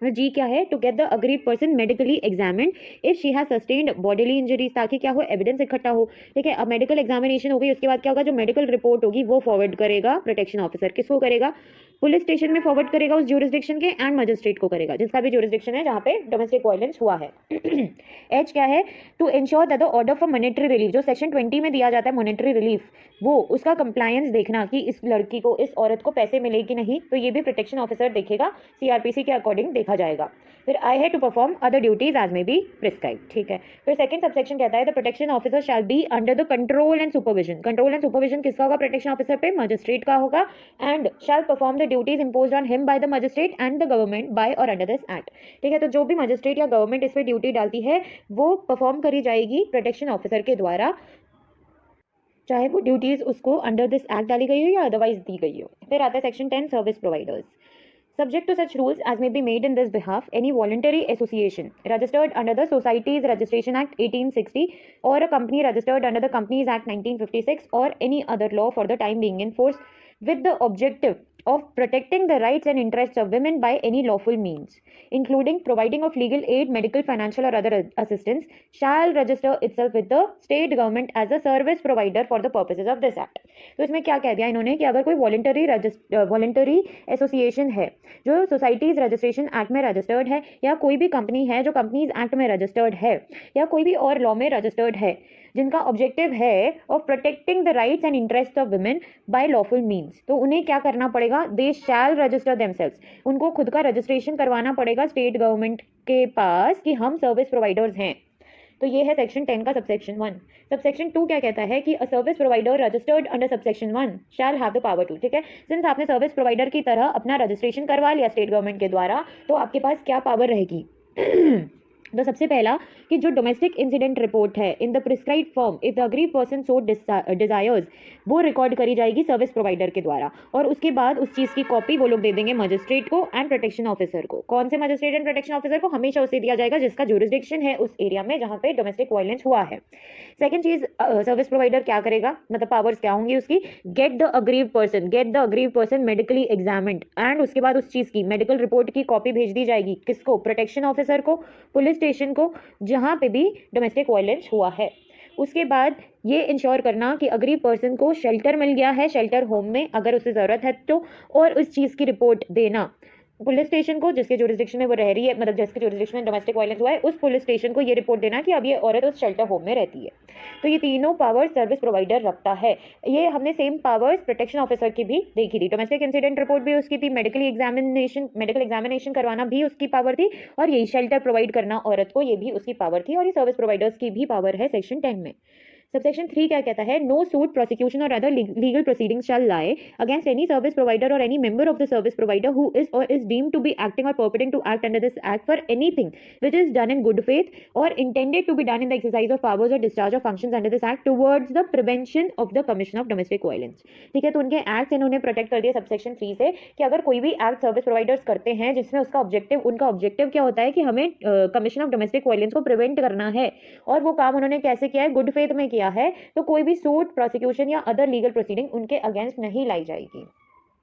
जी क्या है? To get the aggrieved person medically examined if she has sustained bodily injuries, ताकि क्या हो? एविडेंस इकट्ठा हो. ठीक है, अब मेडिकल एग्जामिनेशन हो गई, उसके बाद क्या होगा? जो मेडिकल रिपोर्ट होगी वो फॉरवर्ड करेगा प्रोटेक्शन ऑफिसर. किसको करेगा? पुलिस स्टेशन में फॉरवर्ड करेगा उस ज्यूरिसडिक्शन के, एंड मजिस्ट्रेट को करेगा जिसका भी ज्यूरिसडिक्शन है जहाँ पे डोमेस्टिक वायलेंस हुआ है. एच क्या है? To ensure that the order for monetary relief, जो सेक्शन 20 में दिया जाता है मॉनेटरी रिलीफ, वो उसका कंप्लायंस देखना कि इस लड़की को, इस औरत को पैसे मिले कि नहीं, तो ये भी प्रोटेक्शन ऑफिसर देखेगा, सीआरपीसी के अकॉर्डिंग देखा जाएगा. फिर आई है to perform other duties as may be prescribe. ठीक है, फिर सेकंड सबसेक्शन कहता है the protection officer shall be under the control and supervision. Control and supervision किसका होगा? प्रोटेक्शन ऑफिसर पे, मजिस्ट्रेट का होगा. And shall perform the duties imposed on him by the magistrate and the government by और under this act. ठीक है, तो जो भी मजिस्ट्रेट या गवर्नमेंट इस पर ड्यूटी डालती है वो परफॉर्म करी जाएगी प्रोटेक्शन ऑफिसर के द्वारा, चाहे वो ड्यूटीज उसको अंडर दिस एक्ट डाली गई हो या अदरवाइज दी गई हो. फिर आता है section 10 service providers. Subject to such rules as may be made in this behalf, any voluntary association registered under the Societies Registration Act 1860 or a company registered under the Companies Act 1956 or any other law for the time being in force with the objective of protecting the rights and interests of women by any lawful means, including providing of legal aid, medical, financial or other assistance, shall register itself with the state government as a service provider for the purposes of this act. तो इसमें क्या कह दिया इन्होंने कि अगर कोई voluntary association है जो सोसाइटीज रजिस्ट्रेशन एक्ट में रजिस्टर्ड है, या कोई भी कंपनी है जो कंपनीज एक्ट में रजिस्टर्ड है, या कोई भी और लॉ में रजिस्टर्ड है, जिनका ऑब्जेक्टिव है of protecting the rights and interest of women bye lawful means, तो उन्हें क्या करना पड़ेगा? दे शैल रजिस्टर देमसेल्व्स. उनको खुद का रजिस्ट्रेशन करवाना पड़ेगा स्टेट गवर्नमेंट के पास कि हम सर्विस प्रोवाइडर्स हैं. तो ये है सेक्शन 10 का सबसेक्शन 1। सबसेक्शन 2 क्या कहता है कि a service provider registered under subsection 1 shall have the power to, ठीक है। सिंस आपने सर्विस प्रोवाइडर की तरह अपना रजिस्ट्रेशन करवा लिया स्टेट गवर्नमेंट के द्वारा, तो आपके पास क्या पावर रहेगी? तो सबसे पहला कि जो डोमेस्टिक इंसिडेंट रिपोर्ट है in the prescribed form if the agreed person so desires, वो रिकॉर्ड करी जाएगी सर्विस प्रोवाइडर के द्वारा, और उसके बाद उस चीज़ की कॉपी वो लोग दे देंगे मजिस्ट्रेट को एंड प्रोटेक्शन ऑफिसर को। कौन से मजिस्ट्रेट एंड प्रोटेक्शन ऑफिसर को? हमेशा उसे दिया जाएगा जिसका ज्यूरिसडिक्शन है उस एरिया में जहाँ पे डोमेस्टिक वायलेंस हुआ है। सेकंड चीज, सर्विस प्रोवाइडर क्या करेगा, मतलब पावर्स क्या होंगी उसकी? Gate the aggrieved person medically examined, and उसके बाद उस चीज की मेडिकल रिपोर्ट की कॉपी भेज दी जाएगी किसको? प्रोटेक्शन ऑफिसर को, पुलिस स्टेशन को, जहां पे भी डोमेस्टिक वायलेंस हुआ है। उसके बाद ये इंश्योर करना कि अग्रीव पर्सन को शेल्टर मिल गया है, शेल्टर होम में अगर उसे ज़रूरत है तो, और उस चीज़ की रिपोर्ट देना पुलिस स्टेशन को जिसके जुरिसडिक्शन में वो रह रही है, मतलब जिसके जुरिसडिक्शन में डोमेस्टिक वायलेंस हुआ है, उस पुलिस स्टेशन को ये रिपोर्ट देना कि अब ये औरत उस शेल्टर होम में रहती है। तो ये तीनों पावर्स सर्विस प्रोवाइडर रखता है। ये हमने सेम पावर्स प्रोटेक्शन ऑफिसर की भी देखी थी। डोमेस्टिक इंसिडेंट रिपोर्ट भी उसकी थी, मेडिकल एग्जामिनेशन करवाना भी उसकी पावर थी, और यही शेल्टर प्रोवाइड करना औरत को, ये भी उसकी पावर थी, और ये सर्विस प्रोवाइडर्स की भी पावर है सेक्शन 10 में। सबसेक्शन 3 क्या कहता है? नो सूट, प्रोसिक्यूशन और other legal proceedings shall lie against any service provider or any member of the service provider who is or is deemed to be acting or purporting to act under this act for anything which is done in good faith or intended to be done in the exercise of powers or discharge of functions under this act towards the prevention of the commission of domestic violence. ठीक है, तो उनके act इन्होंने protect कर दिया subsection 3 से कि अगर कोई भी एक्ट सर्विस प्रोवाइडर्स करते हैं जिसमें उनका ऑब्जेक्टिव क्या होता है कि हमें कमीशन ऑफ डोमेस्टिक वायलेंस को प्रिवेंट करना है, और वो काम उन्होंने कैसे किया है? गुड फेथ में किया है, तो कोई भी सूट, प्रोसिक्यूशन या अदर लीगल प्रोसीडिंग उनके अगेंस्ट नहीं लाई जाएगी।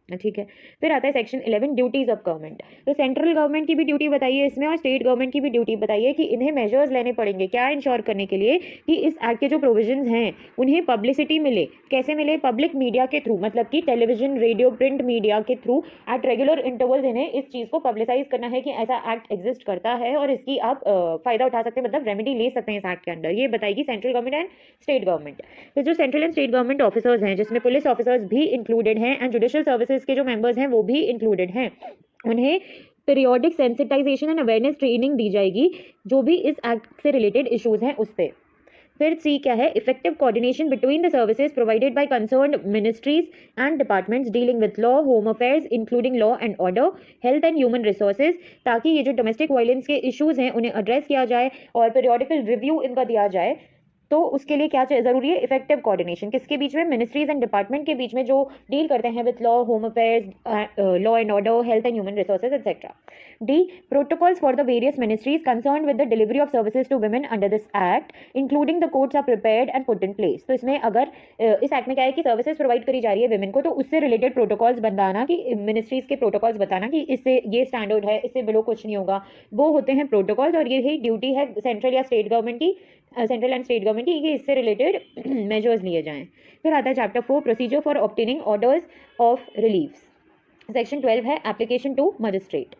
ठीक है, फिर आता है सेक्शन 11 ड्यूटीज ऑफ गवर्नमेंट। तो सेंट्रल गवर्नमेंट की भी ड्यूटी बताइए इसमें, और स्टेट गवर्नमेंट की भी ड्यूटी बताइए कि इन्हें मेजर्स लेने पड़ेंगे क्या इंश्योर करने के लिए कि इस एक्ट के जो प्रोविजंस हैं उन्हें पब्लिसिटी मिले। कैसे मिले? पब्लिक मीडिया के थ्रू, मतलब कि टेलीविजन, रेडियो, प्रिंट मीडिया के थ्रू एट रेगुलर इंटरवल्स इन्हें इस चीज़ को पब्लिसाइज करना है कि ऐसा एक्ट एग्जिस्ट करता है और इसकी आप फायदा उठा सकते हैं, मतलब रेमेडी ले सकते हैं इस एक्ट के अंदर। ये बताएगी central government and state government. फिर जो central and state government officers हैं जिसमें पुलिस ऑफिसर्स भी इंक्लूडेड हैं एंड जुडिशियल सर्विसेज के जो मेंबर्स हैं वो भी इंक्लूडेड हैं, उन्हें periodic sensitisation and awareness training दी जाएगी जो भी इस एक्ट से रिलेटेड इश्यूज हैं उस पर। फिर 3 क्या है? Effective coordination between the services provided by concerned ministries and departments dealing with law, home affairs including law and order, health and human resources, ताकि ये जो डोमेस्टिक वायलेंस के इश्यूज हैं उन्हें एड्रेस किया जाए और पीरियोडिकल रिव्यू इनका दिया जाए। तो उसके लिए क्या जरूरी है? Effective coordination. किसके बीच में? मिनिस्ट्रीज एंड डिपार्टमेंट के बीच में जो डील करते हैं with law, home affairs, law and order, health and human resources etcetera. D, protocols for the various ministries concerned with the delivery of services to women under this act including the codes are prepared and put in place. तो इसमें अगर इस act में क्या है कि services provide करी जा रही है वुमेन को, तो उससे रिलेटेड प्रोटोकॉल्स बनाना, कि मिनिस्ट्रीज के प्रोटोकॉल्स बताना कि इससे ये स्टैंडर्ड है, इससे बिलो कुछ नहीं होगा, वो होते हैं प्रोटोकॉल्स। और यही ड्यूटी है सेंट्रल या स्टेट गवर्नमेंट की, सेंट्रल एंड स्टेट गवर्नमेंट की, कि इससे रिलेटेड मेजर्स लिए जाएं। फिर आता है chapter 4 procedure for obtaining orders of relief. Section 12 है application to magistrate.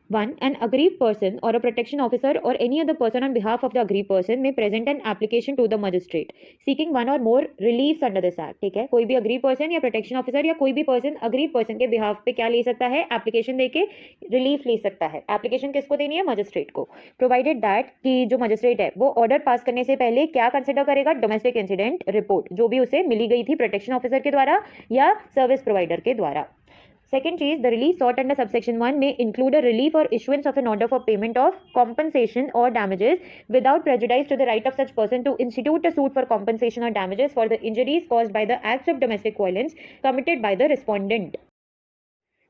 1. An aggrieved person or a protection officer or any other person on behalf of the aggrieved person may present an application to the magistrate seeking one or more reliefs under this act। ठीक है, कोई भी aggrieved person या protection officer या कोई भी person aggrieved person के behalf पे क्या ले सकता है? एप्लीकेशन देके रिलीफ ले सकता है। एप्लीकेशन किसको देनी है? मजिस्ट्रेट को। प्रोवाइडेड दैट कि जो मजिस्ट्रेट है वो ऑर्डर पास करने से पहले क्या कंसिडर करेगा? डोमेस्टिक इंसिडेंट रिपोर्ट जो भी उसे मिली गई थी प्रोटेक्शन ऑफिसर के द्वारा या सर्विस प्रोवाइडर के द्वारा। Second चीज, the relief sought under subsection 1 may include a relief or issuance of an order for payment of compensation or damages without prejudice to the right of such person to institute a suit for compensation or damages for the injuries caused by the acts of domestic violence committed by the respondent।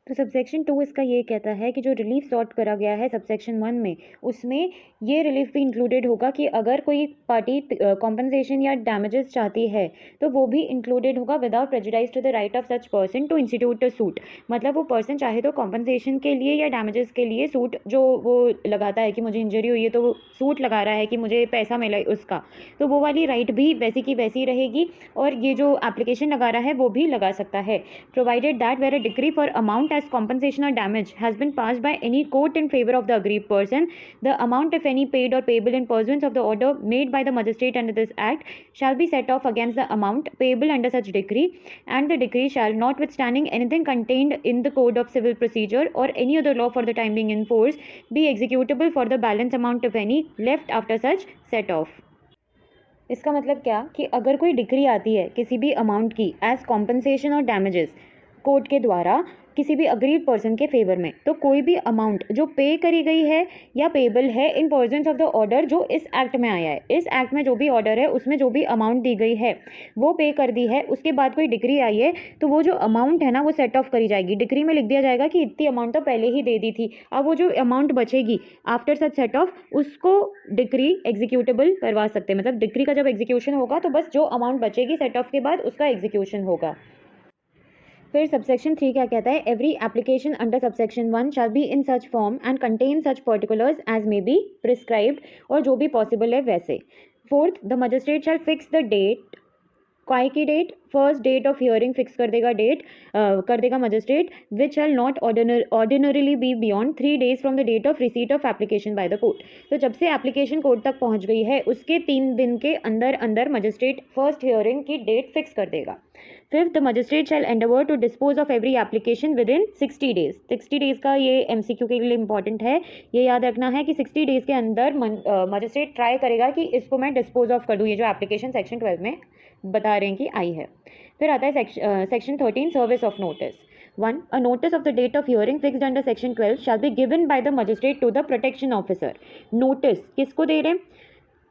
तो subsection 2 इसका ये कहता है कि जो relief sort करा गया है सबसेक्शन 1 में, उसमें ये रिलीफ भी इंक्लूडेड होगा कि अगर कोई पार्टी कॉम्पनसेशन या डैमेजेस चाहती है तो वो भी इंक्लूडेड होगा without prejudice to the right of such person to institute a suit. मतलब वो पर्सन चाहे तो कॉम्पनसेशन के लिए या डैमेजेस के लिए सूट जो वो लगाता है कि मुझे इंजरी हुई है तो वो सूट लगा रहा है कि मुझे पैसा मिला उसका, तो वो वाली राइट भी वैसी की वैसी रहेगी और ये जो एप्लीकेशन लगा रहा है वो भी लगा सकता है, provided that where a decree for amount as compensation or damage has been passed by any court in favor of the aggrieved person, the amount, if any, paid or payable in pursuance of the order made by the magistrate under this act shall be set off against the amount payable under such decree, and the decree shall, notwithstanding anything contained in the code of civil procedure or any other law for the time being in force, be executable for the balance amount, if any, left after such set off. इसका मतलब क्या कि अगर कोई decree आती है किसी भी अमाउंट की एज कॉम्पनसेशन और डैमेजेस कोर्ट के द्वारा किसी भी अग्रीड पर्सन के फेवर में, तो कोई भी अमाउंट जो पे करी गई है या पेबल है इन पर्सन्स ऑफ द ऑर्डर जो इस एक्ट में आया है, इस एक्ट में जो भी ऑर्डर है उसमें जो भी अमाउंट दी गई है वो पे कर दी है, उसके बाद कोई डिक्री आई है तो वो जो अमाउंट है ना वो सेट ऑफ करी जाएगी। डिक्री में लिख दिया जाएगा कि इतनी अमाउंट तो पहले ही दे दी थी, अब वो जो अमाउंट बचेगी आफ्टर सच सेट ऑफ उसको डिक्री एग्जीक्यूटेबल करवा सकते हैं। मतलब डिक्री का जब एग्जीक्यूशन होगा तो बस जो अमाउंट बचेगी सेट ऑफ के बाद उसका एग्जीक्यूशन होगा। फिर सबसेक्शन 3 क्या कहता है? Every application under subsection 1 shall be in such form and contain such particulars as may be prescribed, और जो भी पॉसिबल है वैसे। Fourth, the magistrate shall fix the date, काय की date, first date of hearing fix कर देगा date कर देगा magistrate, which shall not ordinarily be beyond 3 days from the date of receipt of application by the court. तो जब से application court तक पहुंच गई है उसके 3 दिन के अंदर अंदर मजिस्ट्रेट फर्स्ट हियरिंग की डेट फिक्स कर देगा। Fifth, the magistrate shall endeavour to dispose of every application within 60 days। 60 days का ये MCQ के लिए इंपॉर्टेंट है, ये याद रखना है कि 60 days के अंदर मजिस्ट्रेट ट्राई करेगा कि इसको मैं डिस्पोज ऑफ कर दूँ, ये जो एप्लीकेशन सेक्शन 12 में बता रहे हैं कि आई है। फिर आता है section 13, service of notice. 1. A notice of the date of hearing fixed under section 12 shall be given by the magistrate to the protection officer. Notice किसको दे रहे हैं?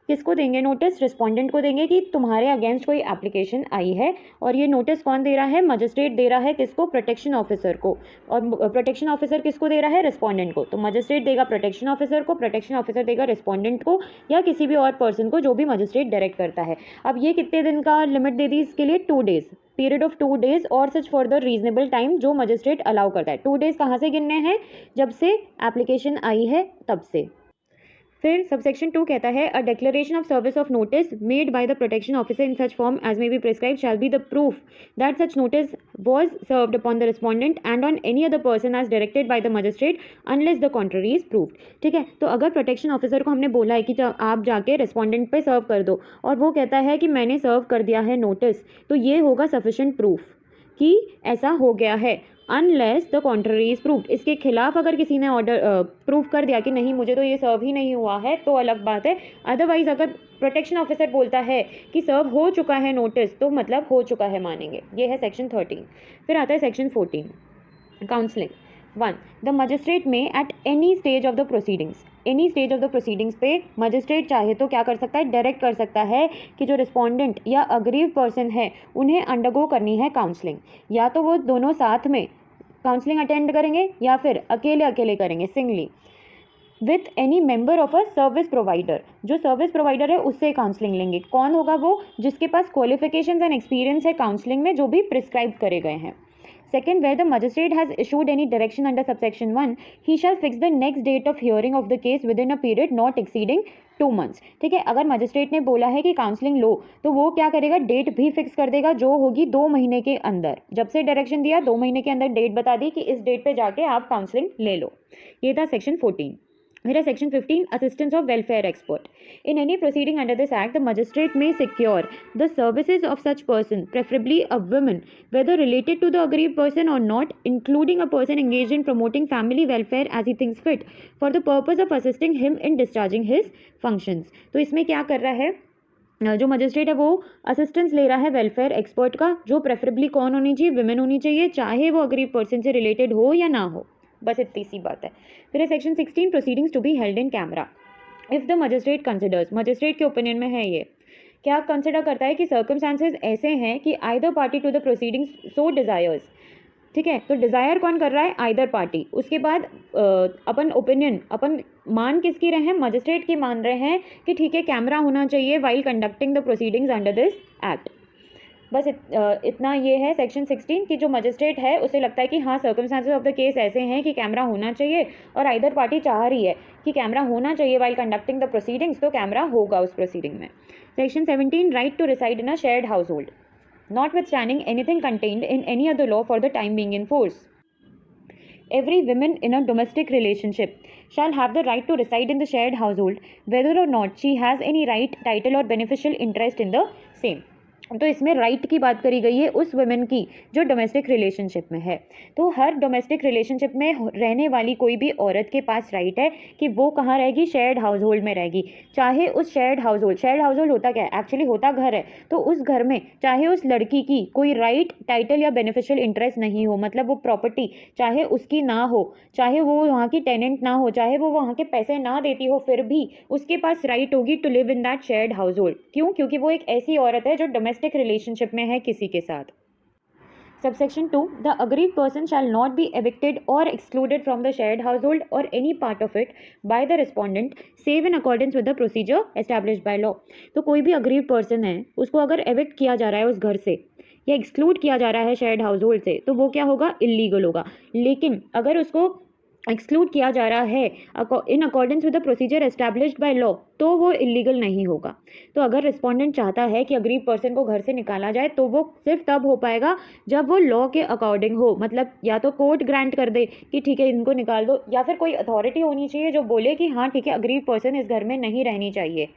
किसको देंगे नोटिस? रिस्पोंडेंट को देंगे कि तुम्हारे अगेंस्ट कोई एप्लीकेशन आई है, और ये नोटिस कौन दे रहा है? मजिस्ट्रेट दे रहा है। किसको? प्रोटेक्शन ऑफिसर को। और प्रोटेक्शन ऑफिसर किसको दे रहा है? रिस्पोंडेंट को। तो मजिस्ट्रेट देगा प्रोटेक्शन ऑफिसर को, प्रोटेक्शन ऑफिसर देगा रिस्पोंडेंट को, या किसी भी और पर्सन को जो भी मजिस्ट्रेट डायरेक्ट करता है। अब ये कितने दिन का लिमिट दे दी इसके लिए? 2 days, पीरियड ऑफ 2 days और सच फर्दर रीजनेबल टाइम जो मजिस्ट्रेट अलाउ करता है। 2 days कहाँ से गिनने हैं? जब से एप्लीकेशन आई है तब से। फिर सबसेक्शन 2 कहता है a declaration of service of notice made by the protection officer in such form as may be prescribed shall be the proof that such notice was served upon the respondent and on any other person as directed by the magistrate unless the contrary is proved. ठीक है, तो अगर protection officer को हमने बोला है कि आप जाके रिस्पोंडेंट पे सर्व कर दो और वो कहता है कि मैंने सर्व कर दिया है नोटिस, तो ये होगा सफिशिएंट प्रूफ कि ऐसा हो गया है, unless the contrary is proved. इसके खिलाफ अगर किसी ने ऑर्डर प्रूफ कर दिया कि नहीं मुझे तो ये सर्व ही नहीं हुआ है तो अलग बात है। अदरवाइज अगर प्रोटेक्शन ऑफिसर बोलता है कि सर्व हो चुका है नोटिस तो मतलब हो चुका है, मानेंगे। ये है सेक्शन 13। फिर आता है सेक्शन 14, काउंसलिंग। 1. द मजिस्ट्रेट में at any stage of the proceedings, any stage of the proceedings पे मजिस्ट्रेट चाहे तो क्या कर सकता है? डायरेक्ट कर सकता है कि जो रिस्पोंडेंट या अग्रीव पर्सन है उन्हें अंडरगो करनी है काउंसलिंग। या तो वो दोनों साथ में काउंसलिंग अटेंड करेंगे या फिर अकेले अकेले करेंगे, singly, with any member of a service provider. जो सर्विस प्रोवाइडर है उससे काउंसलिंग लेंगे। कौन होगा वो? जिसके पास क्वालिफिकेशंस एंड एक्सपीरियंस है काउंसलिंग में, जो भी प्रिस्क्राइब करे गए हैं। Second, where the magistrate has issued any direction under subsection 1, he shall fix the next date of hearing of the case within a period not exceeding 2 months। ठीक है, अगर मजिस्ट्रेट ने बोला है कि काउंसलिंग लो तो वो क्या करेगा? डेट भी फिक्स कर देगा जो होगी 2 महीने के अंदर। जब से डायरेक्शन दिया 2 महीने के अंदर डेट बता दी कि इस डेट पे जाके आप काउंसलिंग ले लो। ये था section 14। Here is section 15, assistance of welfare expert. In any proceeding under this act, the magistrate may secure the services of such person, preferably a woman, whether related to the aggrieved person or not, including a person engaged in promoting family welfare as he thinks fit, for the purpose of assisting him in discharging his functions. तो इसमें क्या कर रहा है? जो magistrate है वो assistance ले रहा है वेलफेयर एक्सपर्ट का, जो प्रेफरेबली कौन होनी चाहिए? विमेन होनी चाहिए, चाहे वो अग्रीव पर्सन से रिलेटेड हो या ना हो, बस इतनी सी बात है। फिर section 16, proceedings to be held in camera. If the magistrate considers, magistrate के ओपिनियन में है ये, क्या कंसिडर करता है कि सर्कमस्टांसेस ऐसे हैं कि either party to the proceedings so desires. ठीक है, तो डिजायर कौन कर रहा है? Either party. उसके बाद अपन ओपिनियन, अपन मान किसकी रहे हैं? मजिस्ट्रेट की मान रहे हैं कि ठीक है कैमरा होना चाहिए while conducting the proceedings under this act. बस इतना ये है सेक्शन 16 कि जो मजिस्ट्रेट है उसे लगता है कि हाँ सर्कमस्टांसेस ऑफ द केस ऐसे हैं कि कैमरा होना चाहिए, और आइदर पार्टी चाह रही है कि कैमरा होना चाहिए वाइल कंडक्टिंग द प्रोसीडिंग्स, तो कैमरा होगा उस प्रोसीडिंग में। Section 17, right to reside in a shared household notwithstanding anything contained in any other law for the time being in force. every woman in a domestic relationship shall have the right to reside in the shared household whether or not she has any right, title or beneficial interest in the same. तो इसमें right की बात करी गई है उस women की जो डोमेस्टिक रिलेशनशिप में है। तो हर डोमेस्टिक रिलेशनशिप में रहने वाली कोई भी औरत के पास राइट है कि वो कहाँ रहेगी, शेयर्ड हाउस में रहेगी। चाहे उस शेयर्ड हाउस होल्ड होता क्या है, एक्चुअली होता घर है। तो उस घर में चाहे उस लड़की की कोई राइट, टाइटल या बेनिफिशियल इंटरेस्ट नहीं हो, मतलब वो प्रॉपर्टी चाहे उसकी ना हो, चाहे वो वहाँ की टेनेंट ना हो, चाहे वो वहाँ के पैसे ना देती हो, फिर भी उसके पास राइट होगी to live in that shared household. क्यों? क्योंकि वो एक ऐसी औरत है जो डोमेस्टिक रिलेशनशिप में है किसी के साथ। Subsection 2. The aggrieved person shall not be evicted or excluded from the shared household or any part of it by the respondent save in accordance with the procedure established by law. तो कोई भी aggrieved person है, उसको अगर evict किया जा रहा है उस घर से या एक्सक्लूड किया जा रहा है शेयर्ड हाउसहोल्ड से, तो वो क्या होगा, इलीगल होगा। लेकिन अगर उसको एक्सक्लूड किया जा रहा है इन accordance with the procedure established by law, तो वो इलीगल नहीं होगा। तो अगर रिस्पोंडेंट चाहता है कि अग्रीव पर्सन को घर से निकाला जाए, तो वो सिर्फ तब हो पाएगा जब वो लॉ के अकॉर्डिंग हो, मतलब या तो कोर्ट ग्रांट कर दे कि ठीक है इनको निकाल दो, या फिर कोई अथॉरिटी होनी चाहिए जो बोले कि हाँ ठीक है अग्रीव पर्सन इस घर में नहीं रहनी चाहिए।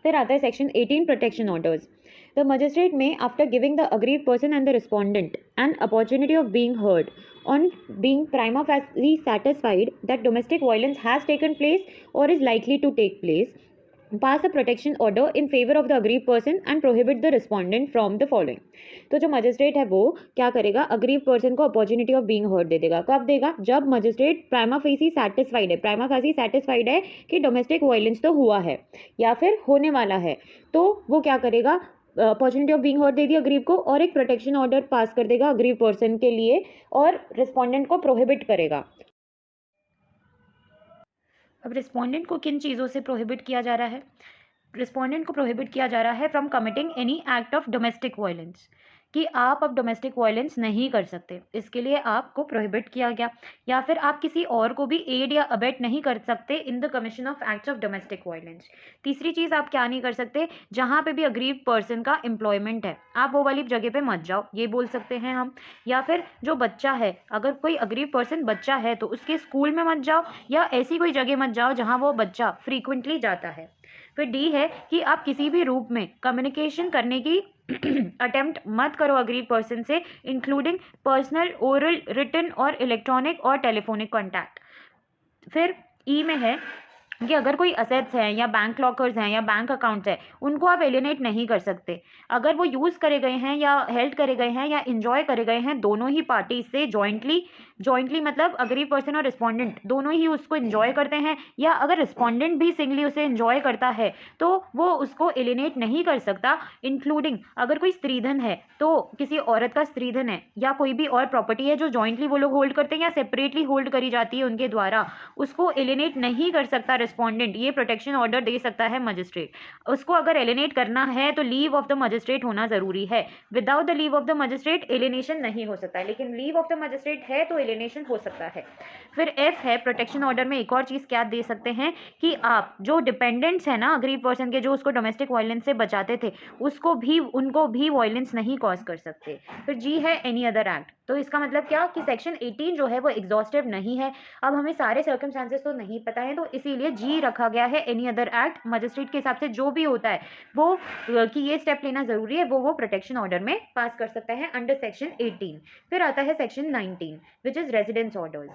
फिर आता है section 18, protection orders. The magistrate may, after giving the aggrieved person and the respondent an opportunity of being heard, on being prima facie satisfied that domestic violence has taken place or is likely to take place, pass a protection order in favor of the aggrieved person and prohibit the respondent from the following. तो जो magistrate है वो क्या करेगा, aggrieved person को opportunity of being heard they देगा। कब देगा? जब मजिस्ट्रेट प्राइमा फेसी सैटिस्फाइड है कि डोमेस्टिक वायलेंस तो हुआ है या फिर होने वाला है, तो वो क्या करेगा, opportunity of being heard they the aggrieved को और एक प्रोटेक्शन ऑर्डर पास कर देगा अग्रीव पर्सन के लिए और रिस्पोंडेंट को प्रोहिबिट करेगा। अब रिस्पोंडेंट को किन चीज़ों से प्रोहिबिट किया जा रहा है? रिस्पोंडेंट को प्रोहिबिट किया जा रहा है from committing any act of domestic violence, कि आप अब डोमेस्टिक वायलेंस नहीं कर सकते, इसके लिए आपको प्रोहिबिट किया गया। या फिर आप किसी और को भी एड या अबेट नहीं कर सकते in the commission of acts of domestic violence. तीसरी चीज़ आप क्या नहीं कर सकते, जहाँ पे भी अग्रीव पर्सन का एम्प्लॉयमेंट है आप वो वाली जगह पे मत जाओ, ये बोल सकते हैं हम। या फिर जो बच्चा है, अगर कोई अग्रीव पर्सन बच्चा है तो उसके स्कूल में मत जाओ या ऐसी कोई जगह मत जाओ जहाँ वो बच्चा फ्रीक्वेंटली जाता है। फिर डी है कि आप किसी भी रूप में कम्युनिकेशन करने की अटेम्प्ट मत करो अग्रीव पर्सन से, इंक्लूडिंग पर्सनल, ओरल, रिटन और इलेक्ट्रॉनिक और टेलीफोनिक कॉन्टैक्ट। फिर ई में है कि अगर कोई असेट्स हैं या बैंक लॉकर्स हैं या बैंक अकाउंट्स हैं, उनको आप एलिनेट नहीं कर सकते। अगर वो यूज़ करे गए हैं या हेल्ड करे गए हैं या इंजॉय करे गए हैं दोनों ही पार्टी से जॉइंटली मतलब अग्रीव पर्सन और रिस्पोंडेंट दोनों ही उसको इंजॉय करते हैं, या अगर रिस्पोंडेंट भी सिंगली उसे इंजॉय करता है तो वो उसको एलिनेट नहीं कर सकता। इंक्लूडिंग अगर कोई स्त्रीधन है, तो किसी औरत का स्त्रीधन है या कोई भी और प्रॉपर्टी है जो जॉइंटली वो लोग होल्ड करते हैं या सेपरेटली होल्ड करी जाती है उनके द्वारा, उसको एलिनेट नहीं कर सकता रिस्पोंडेंट। ये प्रोटेक्शन ऑर्डर दे सकता है मजिस्ट्रेट। उसको अगर एलिनेट करना है तो लीव ऑफ द मजिस्ट्रेट होना जरूरी है। Without the leave of the magistrate alienation नहीं हो सकता है, लेकिन लीव ऑफ द मजिस्ट्रेट है तो एलिनेशन हो सकता है। फिर एफ है, प्रोटेक्शन ऑर्डर में एक और चीज़ क्या दे सकते हैं कि आप जो डिपेंडेंट्स हैं ना अग्रीव पर्सन के, जो उसको डोमेस्टिक वायलेंस से बचाते थे, उनको भी वायलेंस नहीं कॉज कर सकते। फिर जी है, एनी अदर एक्ट। तो इसका मतलब क्या कि सेक्शन 18 जो है वो एग्जॉस्टिव नहीं है। अब हमें सारे सर्कमस्टांसेस तो नहीं पता है, तो इसीलिए जी रखा गया है। एनी अदर एक्ट मजिस्ट्रेट के हिसाब से जो भी होता है वो कि ये स्टेप लेना जरूरी है, वो प्रोटेक्शन ऑर्डर में पास कर सकता है अंडर सेक्शन 18। फिर आता है section 19 which is residence orders.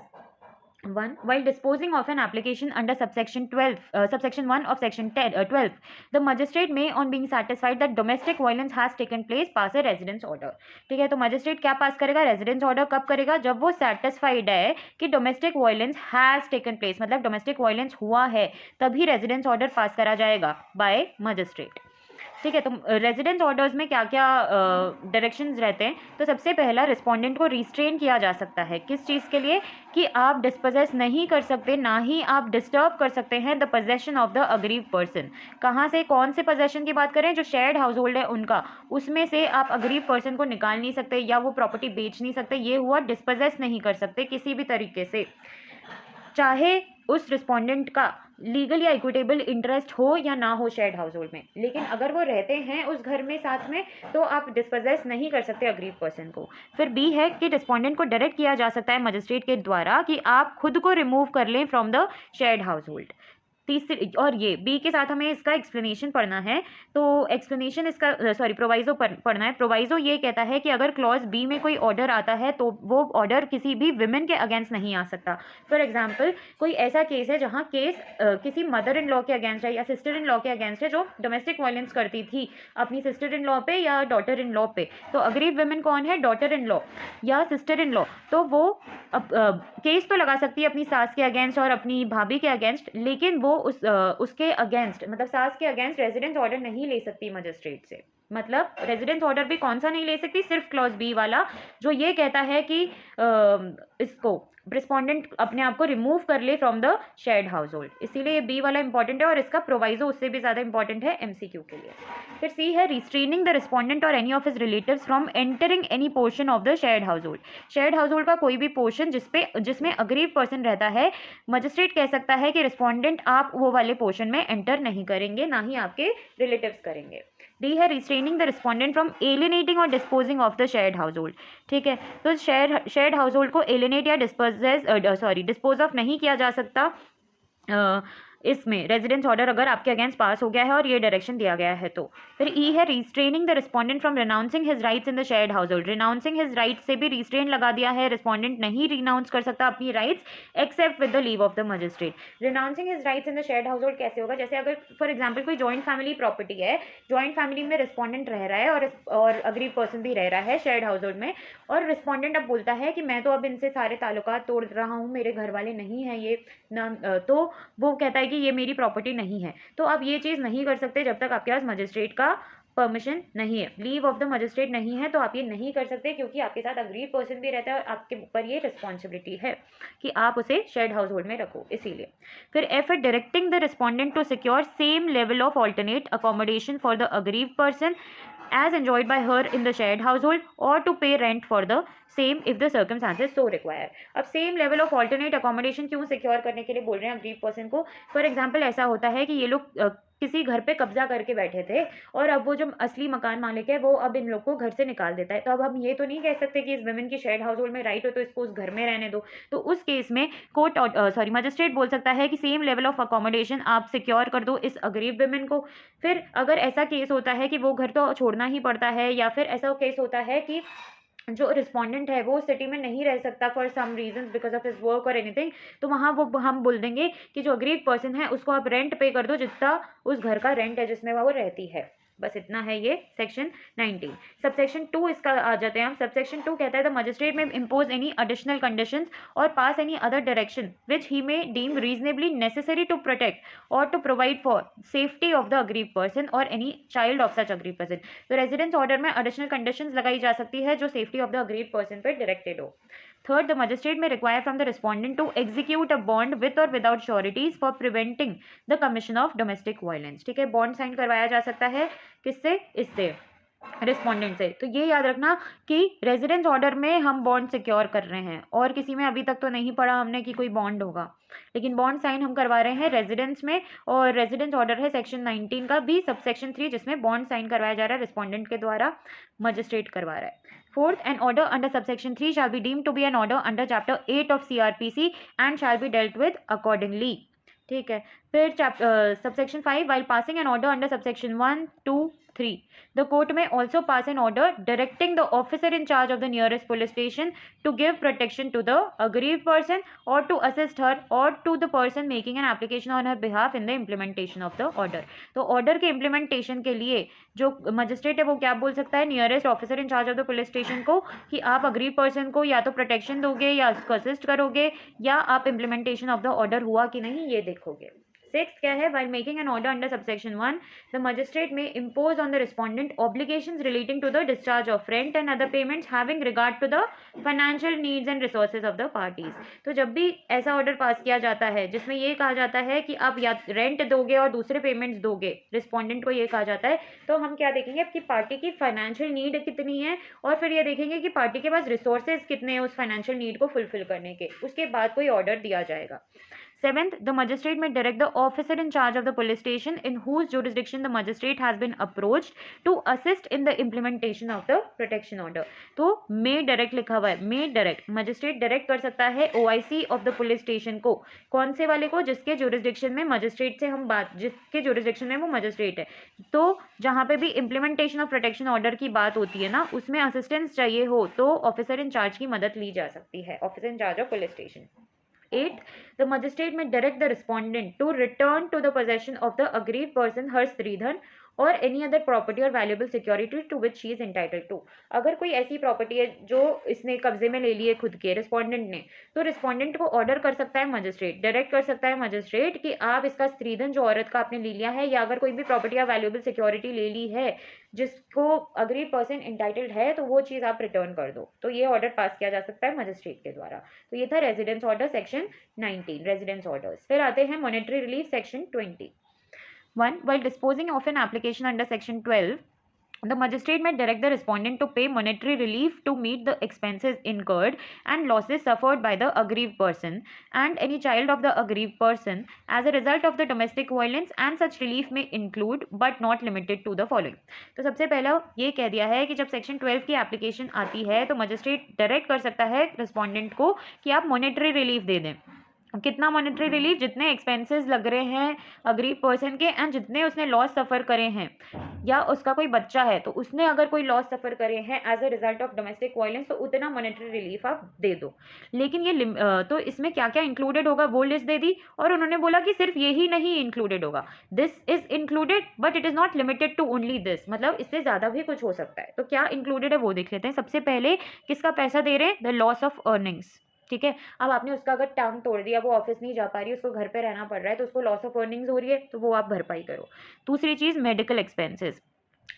1. While disposing of an application under subsection 1 of section 12, the magistrate may, on being satisfied that domestic violence has taken place, pass a residence order. ठीक है, तो magistrate क्या पास करेगा, residence order. कब करेगा? जब वो satisfied है कि domestic violence has taken place, मतलब डोमेस्टिक वायलेंस हुआ है, तभी रेजिडेंस ऑर्डर पास करा जाएगा बाय मजिस्ट्रेट। ठीक है, तो रेजिडेंस ऑर्डर्स में क्या क्या डायरेक्शंस रहते हैं? तो सबसे पहला, रिस्पोंडेंट को रिस्ट्रेन किया जा सकता है। किस चीज़ के लिए? कि आप डिस्पोजेस नहीं कर सकते, ना ही आप डिस्टर्ब कर सकते हैं the possession of the aggrieved person. कहाँ से, कौन से पोजेशन की बात करें? जो शेयर्ड हाउस होल्ड है उनका, उसमें से आप अग्रीव पर्सन को निकाल नहीं सकते या वो प्रॉपर्टी बेच नहीं सकते। ये हुआ डिस्पोजेस नहीं कर सकते किसी भी तरीके से, चाहे उस रिस्पोंडेंट का लीगल या इक्विटेबल इंटरेस्ट हो या ना हो शेयर्ड हाउस होल्ड में, लेकिन अगर वो रहते हैं उस घर में साथ में तो आप डिस्पोजेस नहीं कर सकते अग्रीव पर्सन को। फिर बी है कि रिस्पोंडेंट को डायरेक्ट किया जा सकता है मजिस्ट्रेट के द्वारा कि आप खुद को रिमूव कर लें from the shared house hold. तीसरी, और ये बी के साथ हमें इसका एक्सप्लेनेशन पढ़ना है, तो एक्सप्लेनेशन इसका प्रोवाइजो पढ़ना है। प्रोवाइजो ये कहता है कि अगर क्लॉज बी में कोई ऑर्डर आता है तो वो ऑर्डर किसी भी विमेन के अगेंस्ट नहीं आ सकता। फॉर एग्जाम्पल, कोई ऐसा केस है जहाँ केस किसी मदर इन लॉ के अगेंस्ट है या सिस्टर इन लॉ के अगेंस्ट है जो डोमेस्टिक वायलेंस करती थी अपनी सिस्टर इन लॉ पे या डॉटर इन लॉ पे, तो अग्रीव विमेन कौन है? डॉटर इन लॉ या सिस्टर इन लॉ। तो वो केस तो लगा सकती है अपनी सास के अगेंस्ट और अपनी भाभी के अगेंस्ट, लेकिन वो उसके अगेंस्ट, मतलब सास के अगेंस्ट रेजिडेंस ऑर्डर नहीं ले सकती मजिस्ट्रेट से। मतलब रेजिडेंस ऑर्डर भी कौन सा नहीं ले सकती? सिर्फ क्लॉज बी वाला, जो ये कहता है कि इसको रिस्पोंडेंट अपने आप को रिमूव कर ले from the shared house hold. इसीलिए ये बी वाला इंपॉर्टेंट है और इसका प्रोवाइजो उससे भी ज्यादा इंपॉर्टेंट है एमसीक्यू के लिए। फिर सी है रिस्ट्रेनिंग द रिस्पोंडेंट और any of his relatives from entering any portion of the shared household. Shared house hold का कोई भी पोर्शन जिसमें अग्रीव पर्सन रहता है, मजिस्ट्रेट कह सकता है कि रिस्पोंडेंट आप वो वाले पोर्शन में एंटर नहीं करेंगे, ना ही आपके रिलेटिव्स करेंगे। डी है रिस्ट्रेनिंग द रिस्पोंडेंट फ्रॉम एलिनेटिंग और disposing of the shared house hold. ठीक है, तो शेयर्ड हाउस होल्ड को एलिनेट या डिस्पोज ऑफ नहीं किया जा सकता इसमें रेजिडेंस ऑर्डर अगर आपके अगेंस्ट पास हो गया है और ये डायरेक्शन दिया गया है तो। फिर ई है restraining the respondent from renouncing his rights in the shared house hold. Renouncing his rights से भी रिस्ट्रेन लगा दिया है, रिस्पोंडेंट नहीं रिनाउंस कर सकता अपनी rights except with the leave of the magistrate. Renouncing his rights in the shared household कैसे होगा? जैसे अगर फॉर एग्जाम्पल कोई जॉइंट फैमिली प्रॉपर्टी है, जॉइंट फैमिली में रिस्पोंडेंट रह रहा है और अग्रीव पर्सन भी रह रहा है शेयर्ड हाउस होल्ड में, और रिस्पोंडेंट अब बोलता है कि मैं तो अब इनसे सारे ताल्लुकात तोड़ रहा हूँ, मेरे घर वाले नहीं हैं ये ना, तो वो कहता है कि ये मेरी प्रॉपर्टी नहीं है। तो आप ये चीज नहीं कर सकते जब तक आपके पास मजिस्ट्रेट का परमिशन नहीं है, लीव ऑफ द मजिस्ट्रेट नहीं है, तो आप ये नहीं कर सकते, क्योंकि आपके साथ अग्रीव पर्सन भी रहता है और आपके ऊपर ये रिस्पॉन्सिबिलिटी है कि आप उसे शेयर्ड हाउस होल्ड में रखो, इसीलिए। फिर एफ है directing the respondent to secure same level of alternate accommodation for the aggrieved person as enjoyed by her in the shared household or to pay rent for the same if the circumstances so require। अब same level of alternate accommodation क्यों secure करने के लिए बोल रहे हैं aggrieved person को? For example ऐसा होता है कि ये लोग किसी घर पे कब्जा करके बैठे थे और अब वो जो असली मकान मालिक है वो अब इन लोग को घर से निकाल देता है, तो अब हम ये तो नहीं कह सकते कि इस वुमेन की शेयर्ड हाउस होल्ड में राइट हो तो इसको उस घर में रहने दो। तो उस केस में मजिस्ट्रेट बोल सकता है कि सेम लेवल ऑफ अकोमोडेशन आप सिक्योर कर दो इस अग्रीव वुमेन को। फिर अगर ऐसा केस होता है कि वो घर तो छोड़ना ही पड़ता है, या फिर ऐसा केस होता है कि जो रिस्पोंडेंट है वो सिटी में नहीं रह सकता for some reason because of his work और एनीथिंग, तो वहाँ वो हम बोल देंगे कि जो अग्रीव पर्सन है उसको आप रेंट पे कर दो जितना उस घर का रेंट है जिसमें वो रहती है। बस इतना है ये सेक्शन 19। सबसेक्शन 2 इसका आ जाते हैं हम। सबसेक्शन 2 कहता है the magistrate may impose any additional conditions or pass any other direction which he may deem reasonably necessary to protect or to provide for safety of the aggrieved person or any child of such aggrieved person. तो residence order में additional conditions लगाई जा सकती है जो safety of the aggrieved person पर directed हो। Third, the magistrate may require from the respondent to execute a bond with or without sureties for preventing the commission of domestic violence। ठीक है, bond sign करवाया जा सकता है किससे? इससे, रिस्पोंडेंट से। तो ये याद रखना कि रेजिडेंस ऑर्डर में हम बॉन्ड सिक्योर कर रहे हैं, और किसी में अभी तक तो नहीं पढ़ा हमने कि कोई बॉन्ड होगा, लेकिन बॉन्ड साइन हम करवा रहे हैं रेजिडेंस में, और रेजिडेंस ऑर्डर है सेक्शन 19 का भी सबसेक्शन 3 जिसमें बॉन्ड साइन करवाया जा रहा है रिस्पोंडेंट के द्वारा, मजिस्ट्रेट करवा रहा है। Fourth, an order under subsection 3 shall be deemed to be an order under chapter 8 of CRPC and shall be dealt with accordingly। ठीक है, फिर subsection 5, while passing an order under subsection 1, 2, 3, the court may also pass an order directing the officer in charge of the nearest police station to give protection to the aggrieved person or to assist her or to the person making an application on her behalf in the implementation of the order। तो order के implementation के लिए जो magistrate है वो क्या बोल सकता है? Nearest officer in charge of the police station को कि आप अग्रीव पर्सन को या तो प्रोटेक्शन दोगे या उसको असिस्ट करोगे, या आप इम्प्लीमेंटेशन ऑफ द ऑर्डर हुआ कि नहीं ये देखोगे। Sixth क्या है? While making an order under subsection 1, the magistrate may impose on the respondent obligations relating to the discharge of rent and other payments having regard to the financial needs and resources of the parties। तो जब भी ऐसा order pass किया जाता है जिसमें ये कहा जाता है कि आप या रेंट दोगे और दूसरे पेमेंट्स दोगे, रिस्पोंडेंट को ये कहा जाता है, तो हम क्या देखेंगे आपकी पार्टी की फाइनेंशियल नीड कितनी है, और फिर ये देखेंगे कि पार्टी के पास रिसोर्सेज कितने हैं उस फाइनेंशियल नीड को फुलफिल करने के, उसके बाद कोई ऑर्डर दिया जाएगा। Seventh, the magistrate may direct the officer in charge of the police station in whose jurisdiction the magistrate has been approached to assist in the implementation of the protection order. तो may direct लिखा हुआ है, may direct, magistrate direct कर सकता है OIC of the police station को, कौन से वाले को, जिसके jurisdiction में magistrate से हम बात, जिसके jurisdiction में वो magistrate है. तो जहाँ पे भी implementation of protection order की बात होती है ना, उसमें assistance चाहिए हो तो officer in charge की मदद ली जा सकती है, officer in charge of police station. 8. The magistrate may direct the respondent to return to the possession of the aggrieved person her स्त्रीधन और any other property or valuable security to which she is entitled to. अगर कोई ऐसी property है जो इसने कब्जे में ले ली है खुद के रिस्पोंडेंट ने, तो रिस्पोंडेंट को ऑर्डर कर सकता है मजिस्ट्रेट, डायरेक्ट कर सकता है मजिस्ट्रेट कि आप इसका स्त्रीधन जो औरत का आपने ले लिया है, या अगर कोई भी प्रॉपर्टी या वैल्यूएबल सिक्योरिटी ले ली है जिसको अग्रीड पर्सन इंटाइटल्ड है, तो वो चीज़ आप रिटर्न कर दो. तो ये ऑर्डर पास किया जा सकता है मजिस्ट्रेट के द्वारा. तो ये था residence order section 19, residence orders. फिर आते हैं monetary relief section 20. 1. While disposing of an application under section 12, the magistrate may direct the respondent to pay monetary relief to meet the expenses incurred and losses suffered by the aggrieved person and any child of the aggrieved person as a result of the domestic violence, and such relief may include but not limited to the following. तो सबसे पहला ये कह दिया है कि जब section 12 की एप्लीकेशन आती है तो मजिस्ट्रेट डायरेक्ट कर सकता है रिस्पोंडेंट को कि आप मॉनेटरी रिलीफ दे दें. कितना मॉनेटरी रिलीफ? जितने एक्सपेंसेस लग रहे हैं अग्रीव पर्सन के एंड जितने उसने लॉस सफ़र करे हैं, या उसका कोई बच्चा है तो उसने अगर कोई लॉस सफ़र करे हैं as a result of domestic violence, तो उतना मॉनेटरी रिलीफ आप दे दो. लेकिन ये तो इसमें क्या क्या इंक्लूडेड होगा वो लिस्ट दे दी, और उन्होंने बोला कि सिर्फ यही नहीं इंक्लूडेड होगा, this is included but it is not limited to only this, मतलब इससे ज़्यादा भी कुछ हो सकता है. तो क्या इंक्लूडेड है वो देख लेते हैं. सबसे पहले किसका पैसा दे रहे हैं? The loss of earnings. ठीक है, अब आपने उसका अगर टांग तोड़ दिया, वो ऑफिस नहीं जा पा रही है, उसको घर पे रहना पड़ रहा है, तो उसको लॉस ऑफ अर्निंग्स हो रही है, तो वो आप भरपाई करो. दूसरी चीज़ मेडिकल एक्सपेंसेस.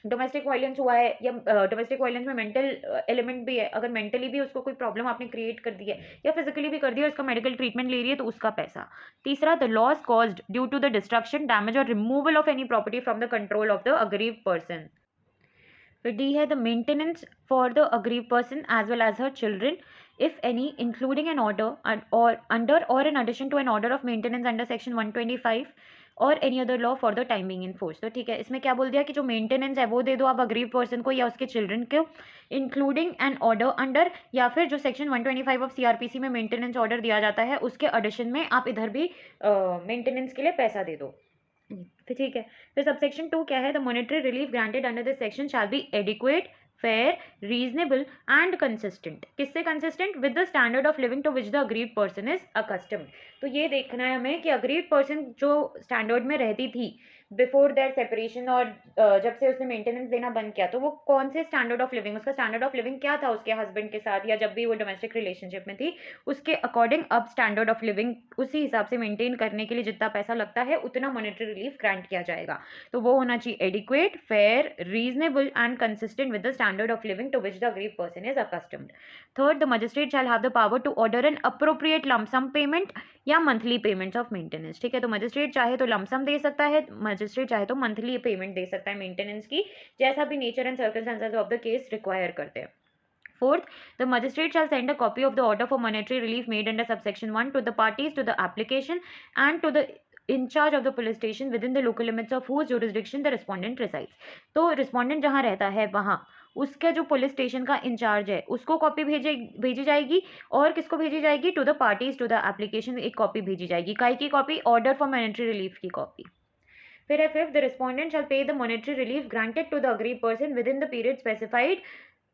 डोमेस्टिक वायलेंस हुआ है या डोमेस्टिक वायलेंस में मेंटल एलिमेंट भी है, अगर मेंटली भी उसको कोई प्रॉब्लम आपने क्रिएट कर दी है या फिजिकली भी कर दी है, उसका मेडिकल ट्रीटमेंट ले रही है, तो उसका पैसा. तीसरा, the loss caused due to the destruction, damage or removal of any property from the control of the aggrieved person. फिर डी है the maintenance for the aggrieved person as well as her children if any, including an order or under or in addition to an order of maintenance under section 125 और any other law for the time being in force. तो ठीक है, इसमें क्या बोल दिया कि जो मेंटेनेंस है वो दे दो आप अग्रीव पर्सन को या उसके चिल्ड्रन को, इंक्लूडिंग एन ऑर्डर अंडर, या फिर जो सेक्शन 125 ऑफ सीआरपीसी में मेंटेनेंस ऑर्डर दिया जाता है उसके एडिशन में आप इधर भी मेंटेनेंस के लिए पैसा दे दो. ठीक है. फिर सबसेक्शन 2 क्या है? The monetary relief granted under this section shall be adequate, fair, reasonable and consistent. किससे consistent? With the standard of living to which the aggrieved person is accustomed. तो ये देखना है हमें कि अग्रीव्ड पर्सन जो स्टैंडर्ड में रहती थी बिफोर देयर सेपरेशन, और जब से उसने मेंटेनेंस देना बंद किया, तो वो कौन से स्टैंडर्ड ऑफ लिविंग, उसका स्टैंडर्ड ऑफ लिविंग क्या था उसके हस्बैंड के साथ, या जब भी वो डोमेस्टिक रिलेशनशिप में थी, उसके अकॉर्डिंग अब स्टैंडर्ड ऑफ लिविंग उसी हिसाब से मेंटेन करने के लिए जितना पैसा लगता है उतना मॉनेटरी रिलीफ ग्रांट किया जाएगा. तो वो होना चाहिए adequate, fair, reasonable and consistent with the standard of living to which the aggrieved person is accustomed. Third, the magistrate shall have the power to order an appropriate lump sum payment या monthly payments of maintenance. ठीक है, तो magistrate चाहे तो lump sum दे सकता है, magistrate चाहे तो मंथली पेमेंट दे सकता है मेंटेनेंस की, जैसा भी nature and circumstances of the case require करते हैं. Fourth, the magistrate shall send a copy of the order for monetary relief made under subsection 1 to the parties to the application and to the in charge of the police station within the local limits of whose jurisdiction the respondent resides. तो respondent जहाँ रहता है वहाँ उसका जो police station का in charge है उसको कॉपी भेजी जाएगी, और किसको भेजी जाएगी? To the parties to the application एक कॉपी भेजी जाएगी. काय की copy? Order for monetary relief की कॉपी. फिर है fifth, the respondent shall pay the monetary relief granted to the aggrieved person within the period specified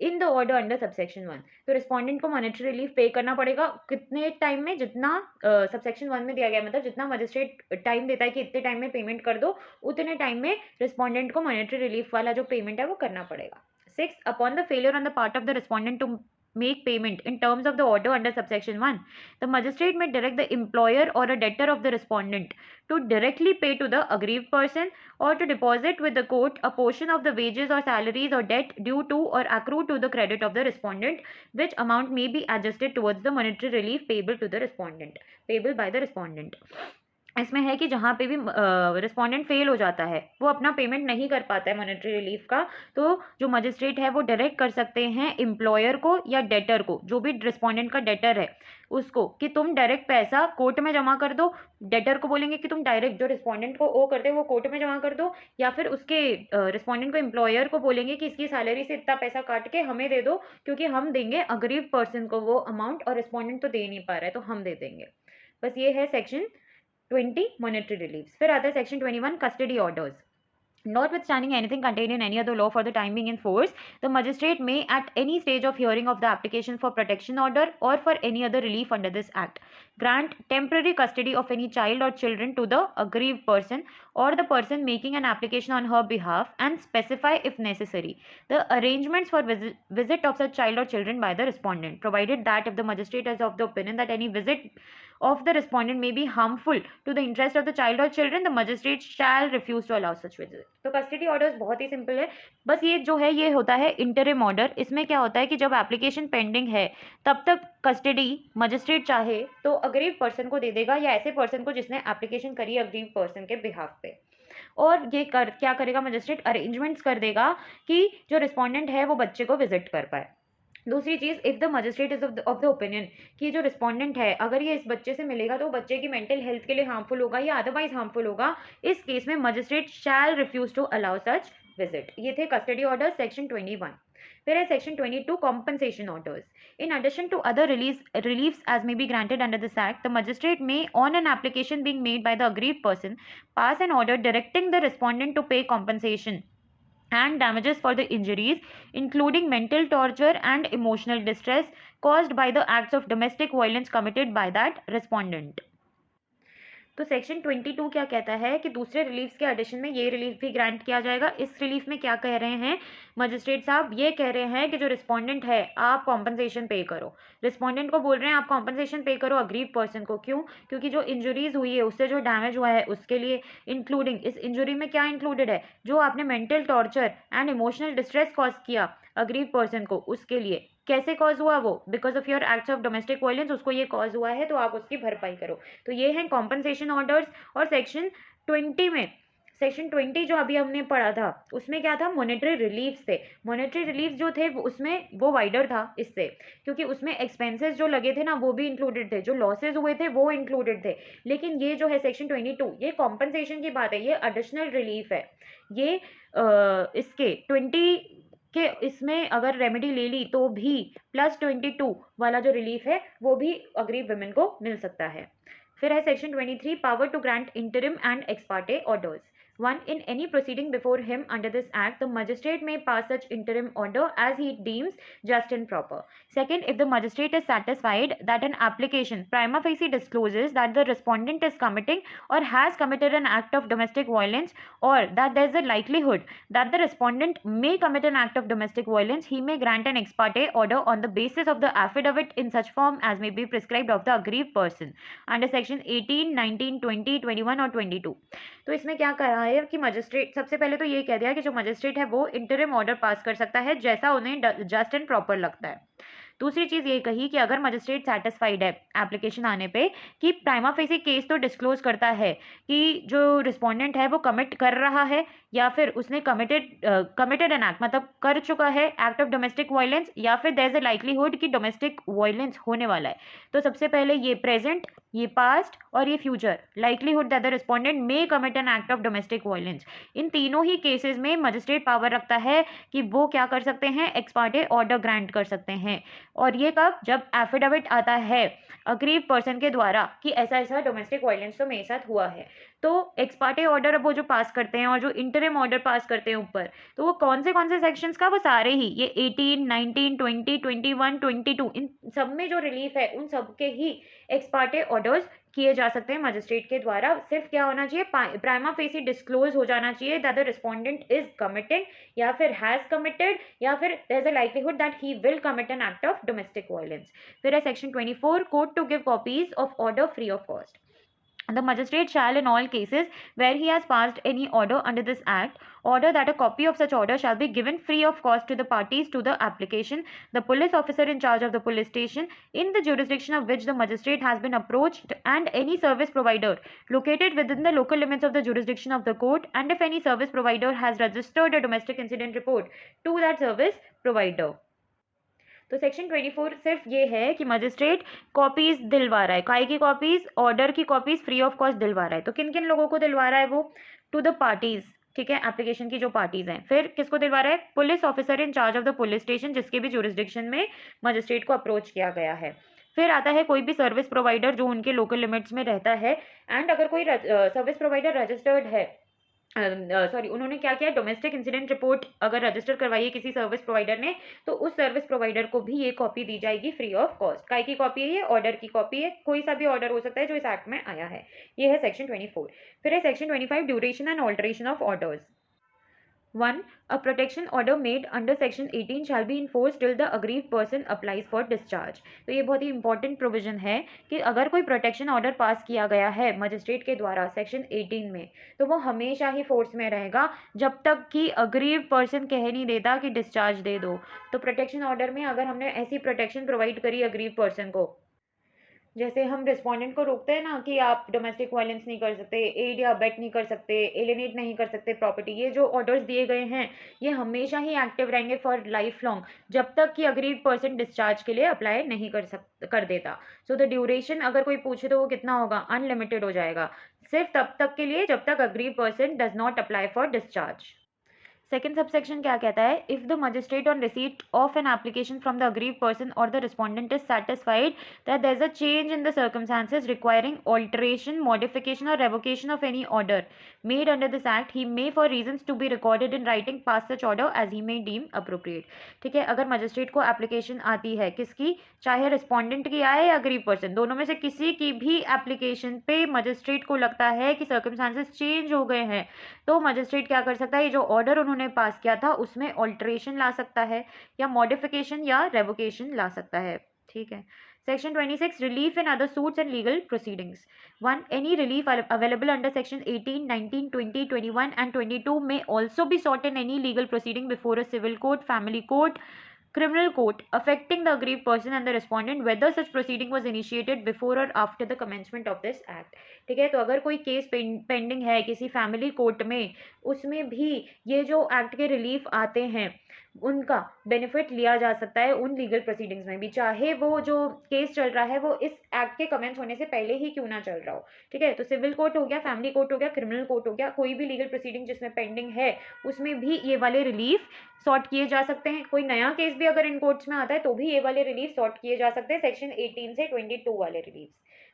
in the order under subsection 1. तो respondent को monetary relief पे करना पड़ेगा कितने time में? जितना सबसेक्शन 1 में दिया गया, मतलब जितना मजिस्ट्रेट टाइम देता है कि इतने टाइम में पेमेंट कर दो, उतने टाइम में रिस्पोंडेंट को मॉनेटरी रिलीफ वाला जो पेमेंट है वो करना पड़ेगा. 6. Upon the failure on the part of the respondent to make payment in terms of the order under subsection 1, the magistrate may direct the employer or a debtor of the respondent to directly pay to the aggrieved person or to deposit with the court a portion of the wages or salaries or debt due to or accrued to the credit of the respondent, which amount may be adjusted towards the monetary relief payable by the respondent. इसमें है कि जहाँ पे भी respondent fail हो जाता है, वो अपना पेमेंट नहीं कर पाता है मॉनेटरी रिलीफ का, तो जो मजिस्ट्रेट है वो डायरेक्ट कर सकते हैं एम्प्लॉयर को या डेटर को, जो भी रिस्पोंडेंट का डेटर है उसको, कि तुम डायरेक्ट पैसा कोर्ट में जमा कर दो। डेटर को बोलेंगे कि तुम डायरेक्ट जो रिस्पोंडेंट को ओ करते हैं वो कोर्ट में जमा कर दो, या फिर उसके रिस्पोंडेंट को एम्प्लॉयर को बोलेंगे कि इसकी सैलरी से इतना पैसा काट के हमें दे दो, क्योंकि हम देंगे अग्रीव पर्सन को वो अमाउंट, और रिस्पोंडेंट तो दे नहीं पा रहा है तो हम दे देंगे। बस ये है सेक्शन 20 मॉनेटरी रिलीफ। फिर आता है section 21 custody orders. Notwithstanding anything contained in any other law for the time being in force, the magistrate may, at any stage of hearing of the application for protection order or for any other relief under this act, grant temporary custody of any child or children to the aggrieved person or the person making an application on her behalf, and specify, if necessary, the arrangements for visit of such child or children by the respondent, provided that if the magistrate is of the opinion that any visit of the respondent may be harmful to the interest of the child or children, the magistrate shall refuse to allow such visit. तो custody orders बहुत ही simple है, बस ये जो है ये होता है इंटरिम ऑर्डर। इसमें क्या होता है कि जब एप्लीकेशन पेंडिंग है तब तक कस्टडी मजिस्ट्रेट चाहे तो अग्रीव पर्सन को दे देगा, या ऐसे पर्सन को जिसने एप्लीकेशन करी अग्रीव पर्सन के बिहाफ पे। और ये क्या करेगा मजिस्ट्रेट, अरेंजमेंट्स कर देगा कि जो रिस्पोंडेंट है वो बच्चे को विजिट कर पाए। दूसरी चीज़, if the magistrate is of the opinion कि जो रिस्पोंडेंट है अगर ये इस बच्चे से मिलेगा तो बच्चे की मेंटल हेल्थ के लिए हार्मफुल होगा या अदरवाइज हार्मफुल होगा, इस केस में magistrate shall refuse to allow such visit. ये थे कस्टडी ऑर्डर सेक्शन 21। फिर है section 22 compensation orders. In addition to other reliefs as may be granted under this act, the magistrate may, on an application being made by the aggrieved person, pass an order directing the respondent to pay compensation and damages for the injuries, including mental torture and emotional distress caused by the acts of domestic violence committed by that respondent. तो section 22 क्या कहता है कि दूसरे relief के addition में ये relief भी ग्रांट किया जाएगा। इस रिलीफ में क्या कह रहे हैं मजिस्ट्रेट साहब, ये कह रहे हैं कि जो रिस्पोंडेंट है आप कॉम्पनसेशन पे करो। रिस्पोंडेंट को बोल रहे हैं आप कॉम्पनसेशन पे करो अग्रीव पर्सन को। क्यों? क्योंकि जो इंजरीज हुई है उससे जो डैमेज हुआ है उसके लिए, इंक्लूडिंग इस इंजरी में क्या इंक्लूडेड है, जो आपने mental torture and emotional distress cause किया अग्रीव पर्सन को, उसके लिए कैसे कॉज हुआ वो, because of your acts of domestic violence उसको ये कॉज हुआ है, तो आप उसकी भरपाई करो। तो ये हैं कॉम्पनसेशन ऑर्डर्स। और सेक्शन 20 में, सेक्शन 20 जो अभी हमने पढ़ा था उसमें क्या था, मॉनेटरी रिलीफ थे। मॉनेटरी रिलीफ जो थे उसमें वो वाइडर था इससे, क्योंकि उसमें एक्सपेंसेस जो लगे थे ना वो भी इंक्लूडेड थे, जो लॉसेज हुए थे वो इंक्लूडेड थे। लेकिन ये जो है सेक्शन 22 ये कॉम्पनसेशन की बात है, ये एडिशनल रिलीफ है। ये इसके 20 कि इसमें अगर रेमेडी ले ली तो भी प्लस 22 वाला जो रिलीफ है वो भी अग्रीव वुमेन को मिल सकता है। फिर है section 23 power to grant interim and ex parte orders. 1. In any proceeding before him under this act, the magistrate may pass such interim order as he deems just and proper. 2. If the magistrate is satisfied that an application prima facie discloses that the respondent is committing or has committed an act of domestic violence, or that there is a likelihood that the respondent may commit an act of domestic violence, he may grant an ex parte order on the basis of the affidavit in such form as may be prescribed of the aggrieved person under section 18, 19, 20, 21 और 22। तो इसमें क्या कर रहा है कि magistrate, सबसे पहले तो ये कह दिया कि जो मजिस्ट्रेट है वो इंटरिम ऑर्डर पास कर सकता है जैसा उन्हें जस्ट एंड प्रॉपर लगता है। दूसरी चीज़ ये कही कि अगर मजिस्ट्रेट सेटिस्फाइड है एप्लीकेशन आने पे कि प्राइमा फेसी केस तो डिस्क्लोज करता है कि जो रिस्पोंडेंट है वो कमिट कर रहा है या फिर उसने कमिटेड एन एक्ट, मतलब कर चुका है एक्ट ऑफ डोमेस्टिक वायलेंस, या फिर देयर इज अ लाइकलीहुड कि डोमेस्टिक वायलेंस होने वाला है। तो सबसे पहले ये प्रेजेंट, ये पास्ट और ये future, likelihood that the respondent may commit an act of domestic violence, इन तीनों ही केसेस में मजिस्ट्रेट पावर रखता है कि वो क्या कर सकते हैं, एक्स पार्टे ऑर्डर ग्रांट कर सकते हैं। और ये कब, जब एफिडेविट आता है अग्रीव पर्सन के द्वारा कि ऐसा ऐसा डोमेस्टिक वायलेंस तो मेरे साथ हुआ है। तो एक्स पार्टे ऑर्डर अब वो जो पास करते हैं और जो इंटरिम ऑर्डर पास करते हैं ऊपर, तो वो कौन से सेक्शंस का, वो सारे ही ये 18, 19, 20, 21, 22 इन सब में जो रिलीफ है उन सब के ही एक्स पार्टे ऑर्डर्स किए जा सकते हैं मजिस्ट्रेट के द्वारा। सिर्फ क्या होना चाहिए, प्राइमा फेसी डिस्क्लोज हो जाना चाहिए that the respondent is committing या फिर हैज कमिटेड या फिर there is a likelihood that he will commit an act of domestic violence. फिर है section 24 court to give copies of order free of cost. The magistrate shall in all cases where he has passed any order under this act order that a copy of such order shall be given free of cost to the parties to the application, the police officer in charge of the police station in the jurisdiction of which the magistrate has been approached, and any service provider located within the local limits of the jurisdiction of the court, and if any service provider has registered a domestic incident report to that service provider. तो section 24 सिर्फ ये है कि magistrate copies दिलवा रहा है, काय की कॉपीज, ऑर्डर की कॉपीज फ्री ऑफ कॉस्ट दिलवा रहा है। तो किन किन लोगों को दिलवा रहा है वो? टू द पार्टीज, ठीक है, एप्लीकेशन की जो पार्टीज हैं। फिर किसको दिलवा रहा है? Police officer in charge of the police station जिसके भी जुरिस्डिक्शन में मजिस्ट्रेट को अप्रोच किया गया है। फिर आता है कोई भी सर्विस प्रोवाइडर जो उनके लोकल लिमिट्स में रहता है, एंड अगर कोई सर्विस प्रोवाइडर रजिस्टर्ड है, सॉरी उन्होंने क्या किया, डोमेस्टिक इंसिडेंट रिपोर्ट अगर रजिस्टर करवाई है किसी सर्विस प्रोवाइडर ने, तो उस सर्विस प्रोवाइडर को भी ये कॉपी दी जाएगी फ्री ऑफ कॉस्ट। काय की कॉपी है ये? ऑर्डर की कॉपी है, कोई सा भी ऑर्डर हो सकता है जो इस एक्ट में आया है। ये है सेक्शन 24। फिर है section 25, duration and alteration of orders. 1. A protection order made under section 18 shall be enforced till the aggrieved person applies for discharge. तो ये बहुत ही इंपॉर्टेंट प्रोविजन है कि अगर कोई प्रोटेक्शन ऑर्डर पास किया गया है मजिस्ट्रेट के द्वारा सेक्शन 18 में, तो वो हमेशा ही फोर्स में रहेगा जब तक कि अग्रीव पर्सन कह नहीं देता कि डिस्चार्ज दे दो। तो प्रोटेक्शन ऑर्डर में अगर हमने ऐसी प्रोटेक्शन प्रोवाइड करी अग्रीव पर्सन को, जैसे हम रिस्पोंडेंट को रोकते हैं ना कि आप डोमेस्टिक वायलेंस नहीं कर सकते, एड या अबेट नहीं कर सकते, एलिनेट नहीं कर सकते प्रॉपर्टी, ये जो ऑर्डर्स दिए गए हैं ये हमेशा ही एक्टिव रहेंगे फॉर लाइफ लॉन्ग जब तक कि अग्रीड पर्सन डिस्चार्ज के लिए अप्लाई नहीं कर देता। सो द ड्यूरेशन अगर कोई पूछे तो वो कितना होगा? अनलिमिटेड हो जाएगा, सिर्फ तब तक के लिए जब तक aggrieved person does not apply for discharge. Second subsection क्या कहता है? If the magistrate on receipt of an application from the aggrieved person और the respondent is satisfied that there is a change in the circumstances requiring alteration, modification और revocation of any order made under this act, he may for reasons to be recorded in writing pass such order as he may deem appropriate. ठीक है, अगर magistrate को application आती है किसकी, चाहे respondent की आए या अग्रीव पर्सन, दोनों में से किसी की भी एप्लीकेशन पे मजिस्ट्रेट को लगता है कि सर्कमस्टांसेस चेंज हो गए हैं, तो मजिस्ट्रेट क्या कर सकता है? ये जो ऑर्डर उन्होंने पास किया था उसमें ऑल्टरेशन ला सकता है या मॉडिफिकेशन या रेवोकेशन ला सकता है। ठीक है, section 26, relief in other suits and legal proceedings. 1. Any relief available under section 18, 19, 20, 21 and 22 may also be sought in any legal proceeding before a civil court, family court, criminal court affecting the aggrieved person and the respondent, whether such proceeding was initiated before or after the commencement of this act. ठीक है, तो अगर कोई case pending है किसी family court में, उसमें भी ये जो एक्ट के रिलीफ आते हैं उनका बेनिफिट लिया जा सकता है उन लीगल प्रोसीडिंग्स में भी, चाहे वो जो केस चल रहा है वो इस एक्ट के कमेंस होने से पहले ही क्यों ना चल रहा हो। ठीक है, तो सिविल कोर्ट हो गया, फैमिली कोर्ट हो गया, क्रिमिनल कोर्ट हो गया, कोई भी लीगल प्रोसीडिंग जिसमें पेंडिंग है उसमें भी ये वाले रिलीफ सॉर्ट किए जा सकते हैं। कोई नया केस भी अगर इन कोर्ट्स में आता है तो भी ये वाले रिलीफ सॉर्ट किए जा सकते हैं, सेक्शन 18 से 22 वाले रिलीफ।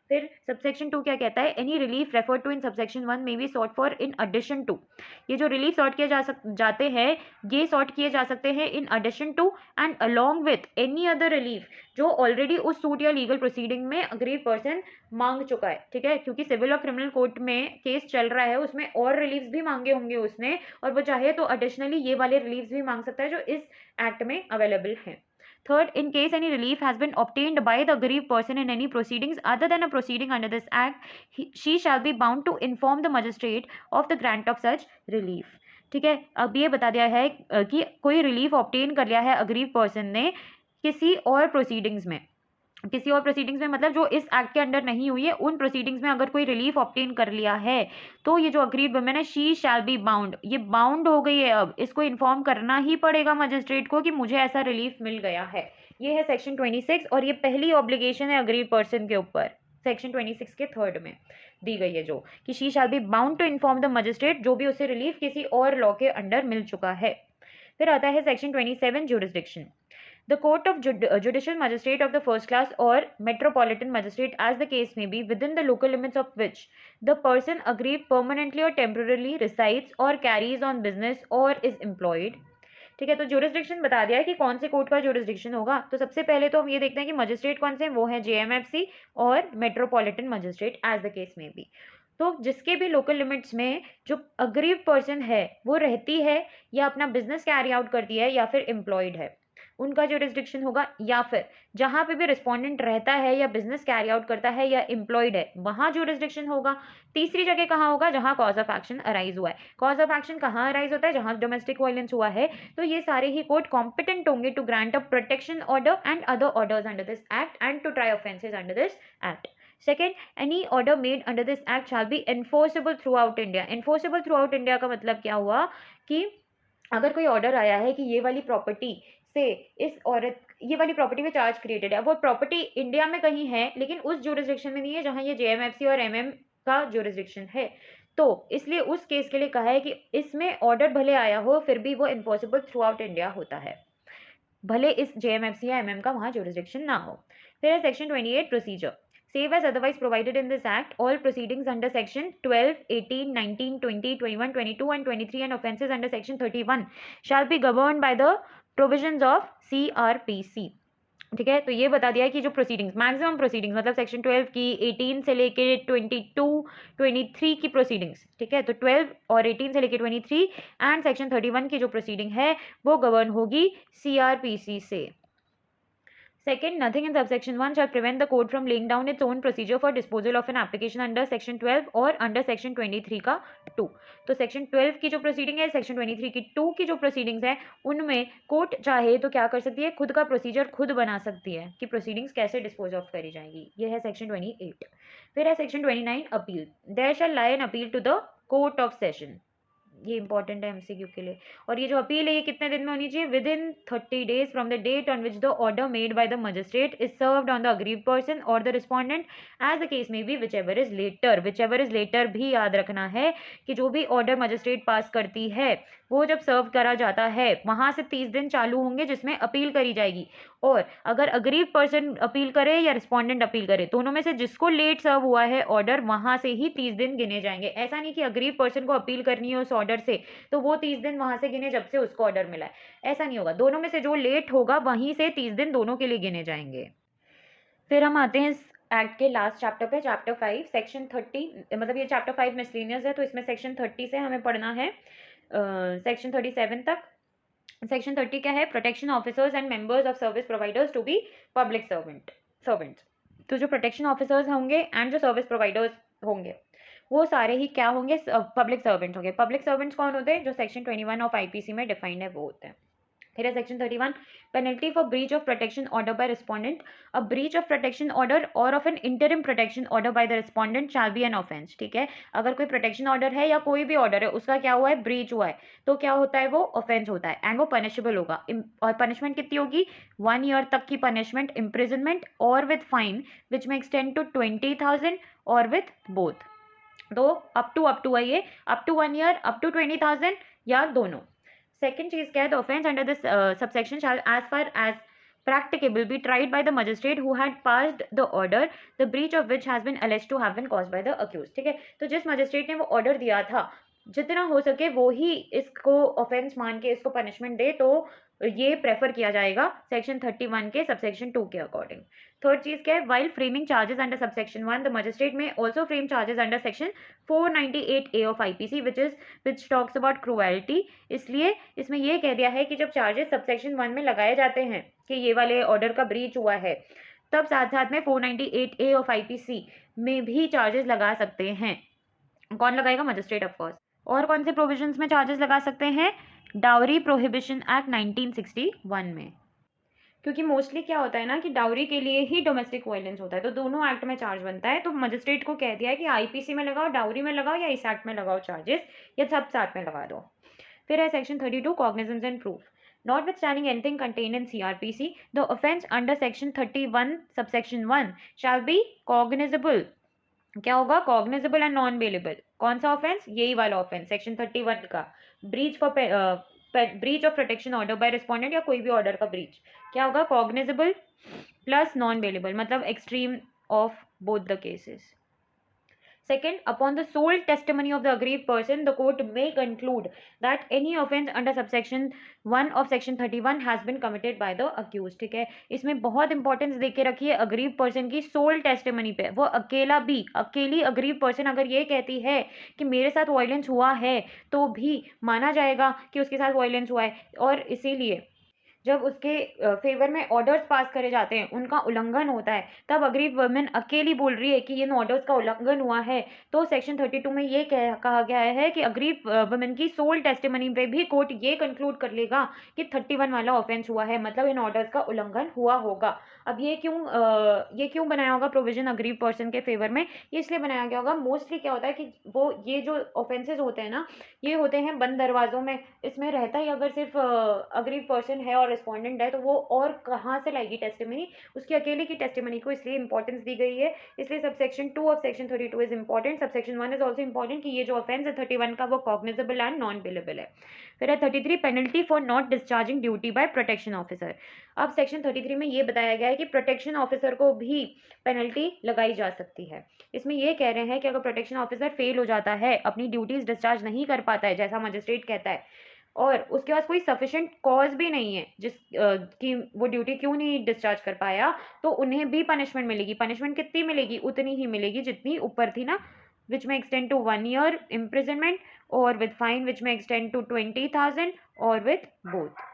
फिर सबसेक्शन 2 क्या कहता है? Any relief refer to in subsection 1 may be sought for in addition to. ये जो रिलीफ सॉर्ट किए जाते हैं ये सॉर्ट किए जा सकते हैं in addition to and along with any other relief जो ऑलरेडी उस सूट या लीगल प्रोसीडिंग में अग्रीव पर्सन मांग चुका है। ठीक है, क्योंकि सिविल और क्रिमिनल कोर्ट में केस चल रहा है उसमें और रिलीफ भी मांगे होंगे उसने, और वो चाहे तो एडिशनली ये वाले रिलीफ भी मांग सकता है जो इस एक्ट में अवेलेबल हैं। Third, in case any relief has been obtained by the aggrieved person in any proceedings other than a proceeding under this act, she shall be bound to inform the magistrate of the grant of such relief. ठीक है, अब ये बता दिया है कि कोई relief obtain कर लिया है अग्रीव पर्सन ने किसी और प्रोसीडिंग्स में, किसी और प्रोसीडिंग्स में मतलब जो इस एक्ट के अंडर नहीं हुई है, उन प्रोसीडिंग्स में अगर कोई रिलीफ ऑब्टेन कर लिया है तो ये जो अग्रीड वुमेन है शी शैल बी बाउंड, ये बाउंड हो गई है, अब इसको इन्फॉर्म करना ही पड़ेगा मजिस्ट्रेट को कि मुझे ऐसा रिलीफ मिल गया है। ये है सेक्शन 26 और ये पहली ऑब्लिगेशन है अग्रीड पर्सन के ऊपर, सेक्शन 26 के थर्ड में दी गई है जो कि she shall be bound to inform the magistrate जो भी उसे रिलीफ किसी और लॉ के अंडर मिल चुका है। फिर आता है section 27, jurisdiction. The court of judicial magistrate of the first class or metropolitan magistrate as the case may be within the local limits of which the person aggrieved permanently or temporarily resides or carries on business or is employed। ठीक है, तो jurisdiction बता दिया है कि कौन से court का jurisdiction होगा। तो सबसे पहले तो हम ये देखते हैं कि मजिस्ट्रेट कौन से हैं, वो है JMFC और metropolitan magistrate as the case में भी। तो जिसके भी लोकल लिमिट्स में जो अग्रीव पर्सन है वो रहती है या अपना बिजनेस कैरी आउट करती है या फिर एम्प्लॉयड है, उनका ज्यूरिसडिक्शन होगा, या फिर जहाँ पे भी रिस्पोंडेंट रहता है या बिजनेस कैरी आउट करता है या एम्प्लॉयड है वहाँ ज्यूरिसडिक्शन होगा। तीसरी जगह कहाँ होगा, जहाँ कॉज ऑफ एक्शन अराइज हुआ है। कॉज ऑफ एक्शन कहाँ अराइज होता है, जहाँ डोमेस्टिक वायलेंस हुआ है। तो ये सारे ही कोर्ट कॉम्पिटेंट होंगे to grant a protection order and other orders under this act and to try offences under this act. Second, any order made under this act shall be enforceable throughout India. Enforceable throughout India का मतलब क्या हुआ कि अगर कोई order आया है कि ये वाली प्रॉपर्टी से इस औरत, ये वाली प्रॉपर्टी में चार्ज क्रिएटेड है, वो प्रॉपर्टी इंडिया में कहीं है लेकिन उस ज्यूरिसडिक्शन में नहीं है जहां ये जेएमएफसी और एमएम का ज्यूरिसडिक्शन है, तो इसलिए उस केस के लिए कहा है कि इसमें ऑर्डर भले आया हो फिर भी वो इन्फोर्सेबल थ्रू आउट इंडिया होता है, भले इस जेएमएफसी या एमएम का वहां ज्यूरिसडिक्शन ना हो। फिर है section 28 procedure. Save as otherwise provided in this act, all proceedings under section 12, 18, 19, 20, 21, 22 and 23 and offences under section 31 shall be governed by the provisions of CRPC। ठीक है, तो ये बता दिया है कि जो प्रोसीडिंग्स, मैक्सिमम प्रोसीडिंग्स मतलब सेक्शन 12 की 18 से लेके 22, 23 की प्रोसीडिंग्स, ठीक है, तो 12 और 18 से लेके 23 एंड सेक्शन 31 की जो प्रोसीडिंग है वो गवर्न होगी CRPC से। Second, nothing in subsection 1 shall prevent the court from laying down its own procedure for disposal of an application under section 12 और under section 23 का 2। तो section 12 की जो proceeding है, section 23 की 2 की जो proceedings है, उनमें कोर्ट चाहे तो क्या कर सकती है, खुद का प्रोसीजर खुद बना सकती है कि प्रोसीडिंग्स कैसे डिस्पोज ऑफ करी जाएंगी। ये है section 28। फिर है section 29 appeal. There shall lie an appeal to the court of session. ये इंपॉर्टेंट है एमसीक्यू के लिए। और ये जो अपील है ये कितने दिन में होनी चाहिए, within 30 days from the date on which the order made by the magistrate is served on the aggrieved person और the respondent as the case may be whichever is later. Whichever is later भी याद रखना है कि जो भी order magistrate पास करती है वो जब सर्व करा जाता है वहां से 30 दिन चालू होंगे जिसमें अपील करी जाएगी। और अगर अग्रीव पर्सन अपील करे या रिस्पोंडेंट अपील करे, दोनों में से जिसको लेट सर्व हुआ है ऑर्डर वहां से ही 30 दिन गिने जाएंगे। ऐसा नहीं कि अग्रीव पर्सन को अपील करनी है उस ऑर्डर से तो वो 30 दिन वहां से गिने जब से उसको ऑर्डर मिला है, ऐसा नहीं होगा। दोनों में से जो लेट होगा वहीं से 30 दिन दोनों के लिए गिने जाएंगे। फिर हम आते हैं इस एक्ट के लास्ट चैप्टर पे, चैप्टर 5 सेक्शन 30, मतलब ये चैप्टर 5 मिसलेनियस है तो इसमें सेक्शन 30 से हमें पढ़ना है सेक्शन 37 तक। सेक्शन 30 क्या है, protection officers and members of service providers to be public servants. तो जो प्रोटेक्शन ऑफिसर्स होंगे एंड जो सर्विस प्रोवाइडर्स होंगे वो सारे ही क्या होंगे, पब्लिक सर्वेंट्स होंगे। पब्लिक सर्वेंट्स कौन होते हैं, जो सेक्शन 21 ऑफ आईपीसी में डिफाइंड है वो होते हैं। फिर है section 31 penalty for breach of protection order by respondent. A breach of protection order और of an interim protection order bye the respondent shall be an offence. ठीक है, अगर कोई प्रोटेक्शन ऑर्डर है या कोई भी ऑर्डर है उसका क्या हुआ है, ब्रीच हुआ है, तो क्या होता है, वो ऑफेंस होता है एंड वो पनिशेबल होगा। और पनिशमेंट कितनी होगी, 1 ईयर तक की पनिशमेंट, इम्प्रिजनमेंट और with fine which may extend to 20,000 और विद बोथ। तो अप टू आइए, up to 1 year, up to 20,000 या दोनों। सेकेंड चीज क्या है, the offence under this subsection shall as far as practicable be tried by the magistrate who had passed the order the breach of which has been alleged to have been caused by the accused। ठीक है, तो जिस magistrate ने वो order दिया था जितना हो सके वो ही इसको ऑफेंस मान के इसको पनिशमेंट दे, तो ये प्रेफर किया जाएगा सेक्शन 31 के सबसेक्शन 2 के अकॉर्डिंग। थर्ड चीज क्या है, while framing charges under subsection 1 the magistrate may also frame charges under section 498A of IPC which talks about cruelty. इसलिए इसमें ये कह दिया है कि जब चार्जेस सबसेक्शन 1 में लगाए जाते हैं कि ये वाले ऑर्डर का ब्रीच हुआ है, तब साथ साथ में 498A ऑफ आईपीसी में भी चार्जेस लगा सकते हैं। कौन लगाएगा, मजिस्ट्रेट ऑफ कोर्स। और कौन से प्रोविजंस में चार्जेस लगा सकते हैं, डाउरी प्रोहिबिशन एक्ट 1961 में, क्योंकि मोस्टली क्या होता है ना कि डाउरी के लिए ही डोमेस्टिक वायलेंस होता है, तो दोनों एक्ट में चार्ज बनता है। तो मजिस्ट्रेट को कह दिया है कि आईपीसी में लगाओ, डाउरी में लगाओ या इस एक्ट में लगाओ चार्जेस, या सब साथ में लगा दो। फिर है section 32 cognizance and proof. Notwithstanding anything contained in CRPC, the offence under section 31 subsection 1 shall be cognizable। क्या होगा, कॉग्निजेबल एंड नॉन बेलेबल। कौन सा ऑफेंस, यही वाला ऑफेंस सेक्शन 31 का, breach for breach of protection order by respondent या कोई भी ऑर्डर का ब्रीच, क्या होगा, कॉग्निजेबल प्लस नॉन बेलेबल, मतलब extreme of both the cases. Second, upon the sole testimony of the aggrieved person, the court may conclude that any offence under subsection 1 of section 31 has been committed by the accused। ठीक है, इसमें बहुत importance देके रखिए aggrieved person की soul testimony पे। वो अकेली aggrieved person अगर ये कहती है कि मेरे साथ वायलेंस हुआ है तो भी माना जाएगा कि उसके साथ वायलेंस हुआ है। और इसीलिए जब उसके फेवर में ऑर्डर्स पास करे जाते हैं, उनका उल्लंघन होता है, तब अग्रीव वुमेन अकेली बोल रही है कि इन ऑर्डर्स का उल्लंघन हुआ है, तो सेक्शन 32 में ये कहा गया है कि अग्रीव वुमेन की सोल टेस्टिमनी पे भी कोर्ट ये कंक्लूड कर लेगा कि 31 वाला ऑफेंस हुआ है, मतलब इन ऑर्डर्स का उल्लंघन हुआ होगा। अब ये क्यों बनाया होगा प्रोविजन अग्रीव पर्सन के फेवर में? ये इसलिए बनाया गया होगा, मोस्टली क्या होता है कि वो ये जो ऑफेंसेस होते हैं ना, ये होते हैं बंद दरवाजों में। इसमें रहता ही अगर सिर्फ अग्रीव पर्सन है और रिस्पोंडेंट है, तो वो और कहाँ से लाएगी टेस्टिमनी? उसकी अकेले की टेस्टिमनी को इसलिए इंपॉर्टेंस दी गई है। इसलिए subsection 2 of section 32 is important. Subsection 1 is also important कि ये जो ऑफेंस है 31 का, वो कॉग्निजेबल एंड नॉन बिलेबल है। फिर है 33, penalty for not discharging duty by protection officer. अब सेक्शन 33 में ये बताया गया है कि प्रोटेक्शन ऑफिसर को भी पेनल्टी लगाई जा सकती है। इसमें ये कह रहे हैं कि अगर प्रोटेक्शन ऑफिसर फेल हो जाता है, अपनी ड्यूटीज डिस्चार्ज नहीं कर पाता है जैसा मजिस्ट्रेट कहता है, और उसके पास कोई सफिशिएंट कॉज भी नहीं है कि वो ड्यूटी क्यों नहीं डिस्चार्ज कर पाया, तो उन्हें भी पनिशमेंट मिलेगी। पनिशमेंट कितनी मिलेगी? उतनी ही मिलेगी जितनी ऊपर थी ना, विच may extend to 1 year imprisonment और with fine which may extend to 20,000 और विद बोथ।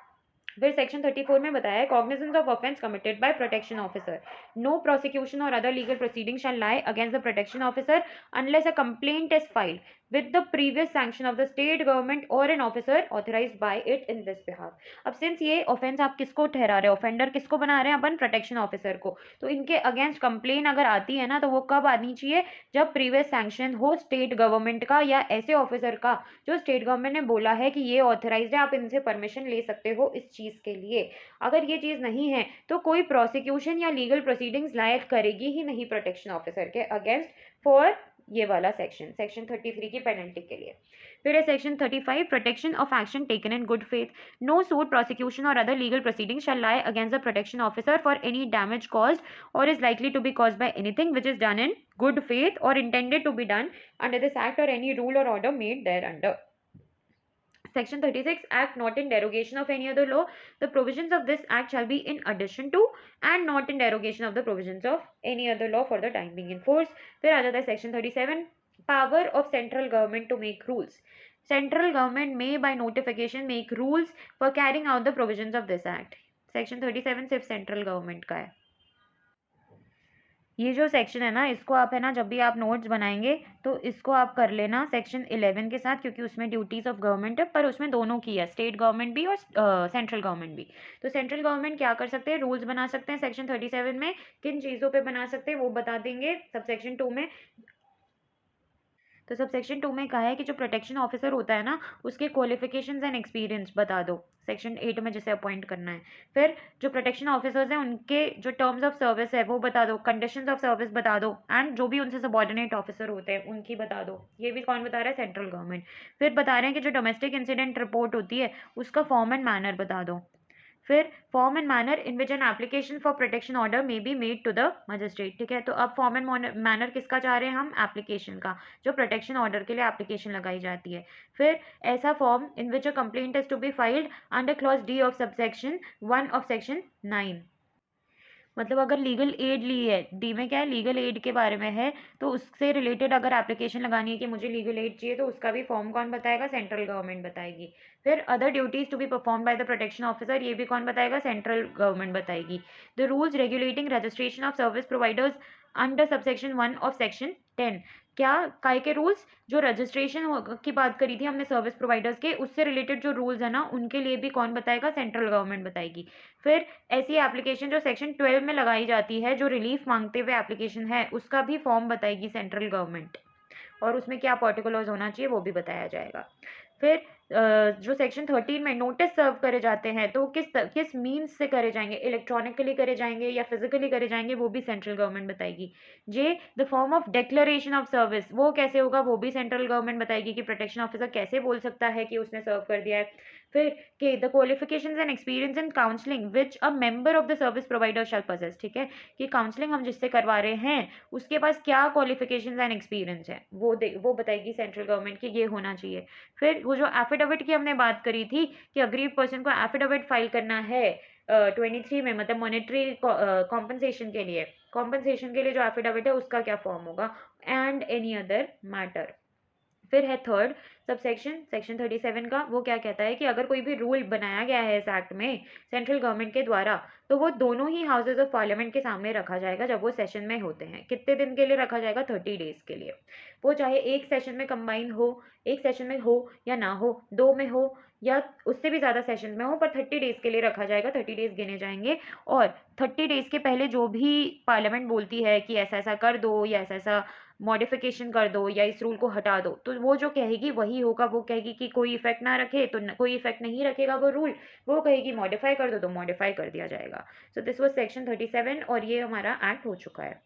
फिर सेक्शन 34 में बताया है, cognizance of offence committed by protection officer, no prosecution और other legal proceeding shall lie against the protection officer unless a complaint is filed with the previous sanction of the state government or an officer authorized by it in this behalf। अब since ये offence आप किसको ठहरा रहे हो, offender किसको बना रहे हैं अपन? प्रोटेक्शन ऑफिसर को। तो इनके अगेंस्ट कंप्लेन अगर आती है ना, तो वो कब आनी चाहिए? जब प्रीवियस सैंक्शन हो स्टेट गवर्नमेंट का या ऐसे ऑफिसर का जो स्टेट गवर्नमेंट ने बोला है कि ये ऑथराइज्ड है, आप इनसे परमिशन ले सकते हो इस चीज के लिए। अगर ये चीज नहीं है तो कोई प्रोसिक्यूशन या लीगल प्रोसीडिंग्स लायक करेगी ही नहीं प्रोटेक्शन ऑफिसर के अगेंस्ट फॉर ये वाला सेक्शन 33 की पेनल्टी के लिए। फिर है section 35, protection of action taken in good faith, no suit prosecution और other legal proceeding shall lie against the protection officer for any damage caused और is likely to be caused by anything which is done in good faith or intended to be done under this act or any rule or order made thereunder। Section 36, act not in derogation of any other law, the provisions of this act shall be in addition to and not in derogation of the provisions of any other law for the time being in force। फिर आ जाता है section 37, power of central government to make rules, central government may by notification make rules for carrying out the provisions of this act। section 37 सिर्फ central government का है। ये जो section है ना, इसको आप है ना, जब भी आप नोट्स बनाएंगे तो इसको आप कर लेना सेक्शन 11 के साथ, क्योंकि उसमें ड्यूटीज ऑफ गवर्नमेंट है, पर उसमें दोनों की है, स्टेट गवर्नमेंट भी और सेंट्रल गवर्नमेंट भी। तो सेंट्रल गवर्नमेंट क्या कर सकते हैं? रूल्स बना सकते हैं सेक्शन 37 में। किन चीज़ों पे बना सकते हैं वो बता देंगे सब सेक्शन 2 में। तो सब सेक्शन 2 में कहा है कि जो प्रोटेक्शन ऑफिसर होता है ना, उसके क्वालिफिकेशंस एंड एक्सपीरियंस बता दो सेक्शन 8 में जिसे अपॉइंट करना है। फिर जो प्रोटेक्शन ऑफिसर्स हैं उनके जो टर्म्स ऑफ सर्विस है वो बता दो, कंडीशंस ऑफ सर्विस बता दो, एंड जो भी उनसे सबॉर्डिनेट ऑफिसर होते हैं उनकी बता दो। ये भी कौन बता रहा है? Central government. फिर बता रहे हैं कि जो डोमेस्टिक इंसिडेंट रिपोर्ट होती है उसका फॉर्म एंड मैनर बता दो। फिर form and manner in which an application for protection order may be made to the magistrate. ठीक है, तो अब फॉर्म एंड मैनर किसका चाह रहे हैं हम? एप्लीकेशन का, जो प्रोटेक्शन ऑर्डर के लिए एप्लीकेशन लगाई जाती है। फिर ऐसा form in which a complaint is to be filed under clause D of subsection 1 of section 9। मतलब अगर लीगल एड ली है, डी में क्या है? लीगल एड के बारे में है, तो उससे रिलेटेड अगर एप्लीकेशन लगानी है कि मुझे लीगल एड चाहिए, तो उसका भी फॉर्म कौन बताएगा? सेंट्रल गवर्नमेंट बताएगी। फिर other duties to be perform by the protection officer, ये भी कौन बताएगा? सेंट्रल गवर्नमेंट बताएगी। The rules regulating registration of service providers under subsection 1 of section 10, क्या काय के रूल्स? जो रजिस्ट्रेशन की बात करी थी हमने सर्विस प्रोवाइडर्स के, उससे रिलेटेड जो रूल्स है ना, उनके लिए भी कौन बताएगा? सेंट्रल गवर्नमेंट बताएगी। फिर ऐसी एप्लीकेशन जो सेक्शन 12 में लगाई जाती है, जो रिलीफ मांगते हुए एप्लीकेशन है, उसका भी फॉर्म बताएगी सेंट्रल गवर्नमेंट, और उसमें क्या पर्टिकुलर्स होना चाहिए वो भी बताया जाएगा। फिर जो सेक्शन 13 में नोटिस सर्व करे जाते हैं, तो किस मीन्स से करे जाएंगे? इलेक्ट्रॉनिकली करे जाएंगे या फिजिकली करे जाएंगे, वो भी सेंट्रल गवर्नमेंट बताएगी। जे the form of declaration of service, वो कैसे होगा? वो भी सेंट्रल गवर्नमेंट बताएगी कि प्रोटेक्शन ऑफिसर कैसे बोल सकता है कि उसने सर्व कर दिया है। फिर K the qualifications and experience in counselling which a member of the service provider shall possess. ठीक है, कि काउंसलिंग हम जिससे करवा रहे हैं उसके पास क्या क्वालिफिकेशंस एंड एक्सपीरियंस है, वो बताएगी सेंट्रल गवर्नमेंट कि ये होना चाहिए। फिर वो जो एफिडेविट की हमने बात करी थी कि अग्रीव पर्सन को एफिडेविट फाइल करना है 23 में, मतलब मॉनेटरी कॉम्पनसेशन के लिए जो एफिडेविट है उसका क्या फॉर्म होगा, एंड एनी अदर मैटर। फिर है थर्ड सबसेक्शन सेक्शन 37 का, वो क्या कहता है कि अगर कोई भी रूल बनाया गया है इस एक्ट में सेंट्रल गवर्नमेंट के द्वारा, तो वो दोनों ही हाउसेज ऑफ पार्लियामेंट के सामने रखा जाएगा जब वो सेशन में होते हैं। कितने दिन के लिए रखा जाएगा? 30 डेज के लिए। वो चाहे एक सेशन में कंबाइन हो, एक सेशन में हो या ना हो, दो में हो या उससे भी ज़्यादा सेशन में हो, पर 30 डेज के लिए रखा जाएगा। 30 डेज गिने जाएंगे और 30 डेज के पहले जो भी पार्लियामेंट बोलती है कि ऐसा ऐसा कर दो या ऐसा ऐसा मॉडिफिकेशन कर दो या इस रूल को हटा दो, तो वो जो कहेगी वही होगा। वो कहेगी कि कोई इफेक्ट ना रखे तो कोई इफेक्ट नहीं रखेगा वो रूल। वो कहेगी मॉडिफाई कर दो तो मॉडिफाई कर दिया जाएगा। सो दिस वाज सेक्शन 37 और ये हमारा एक्ट हो चुका है।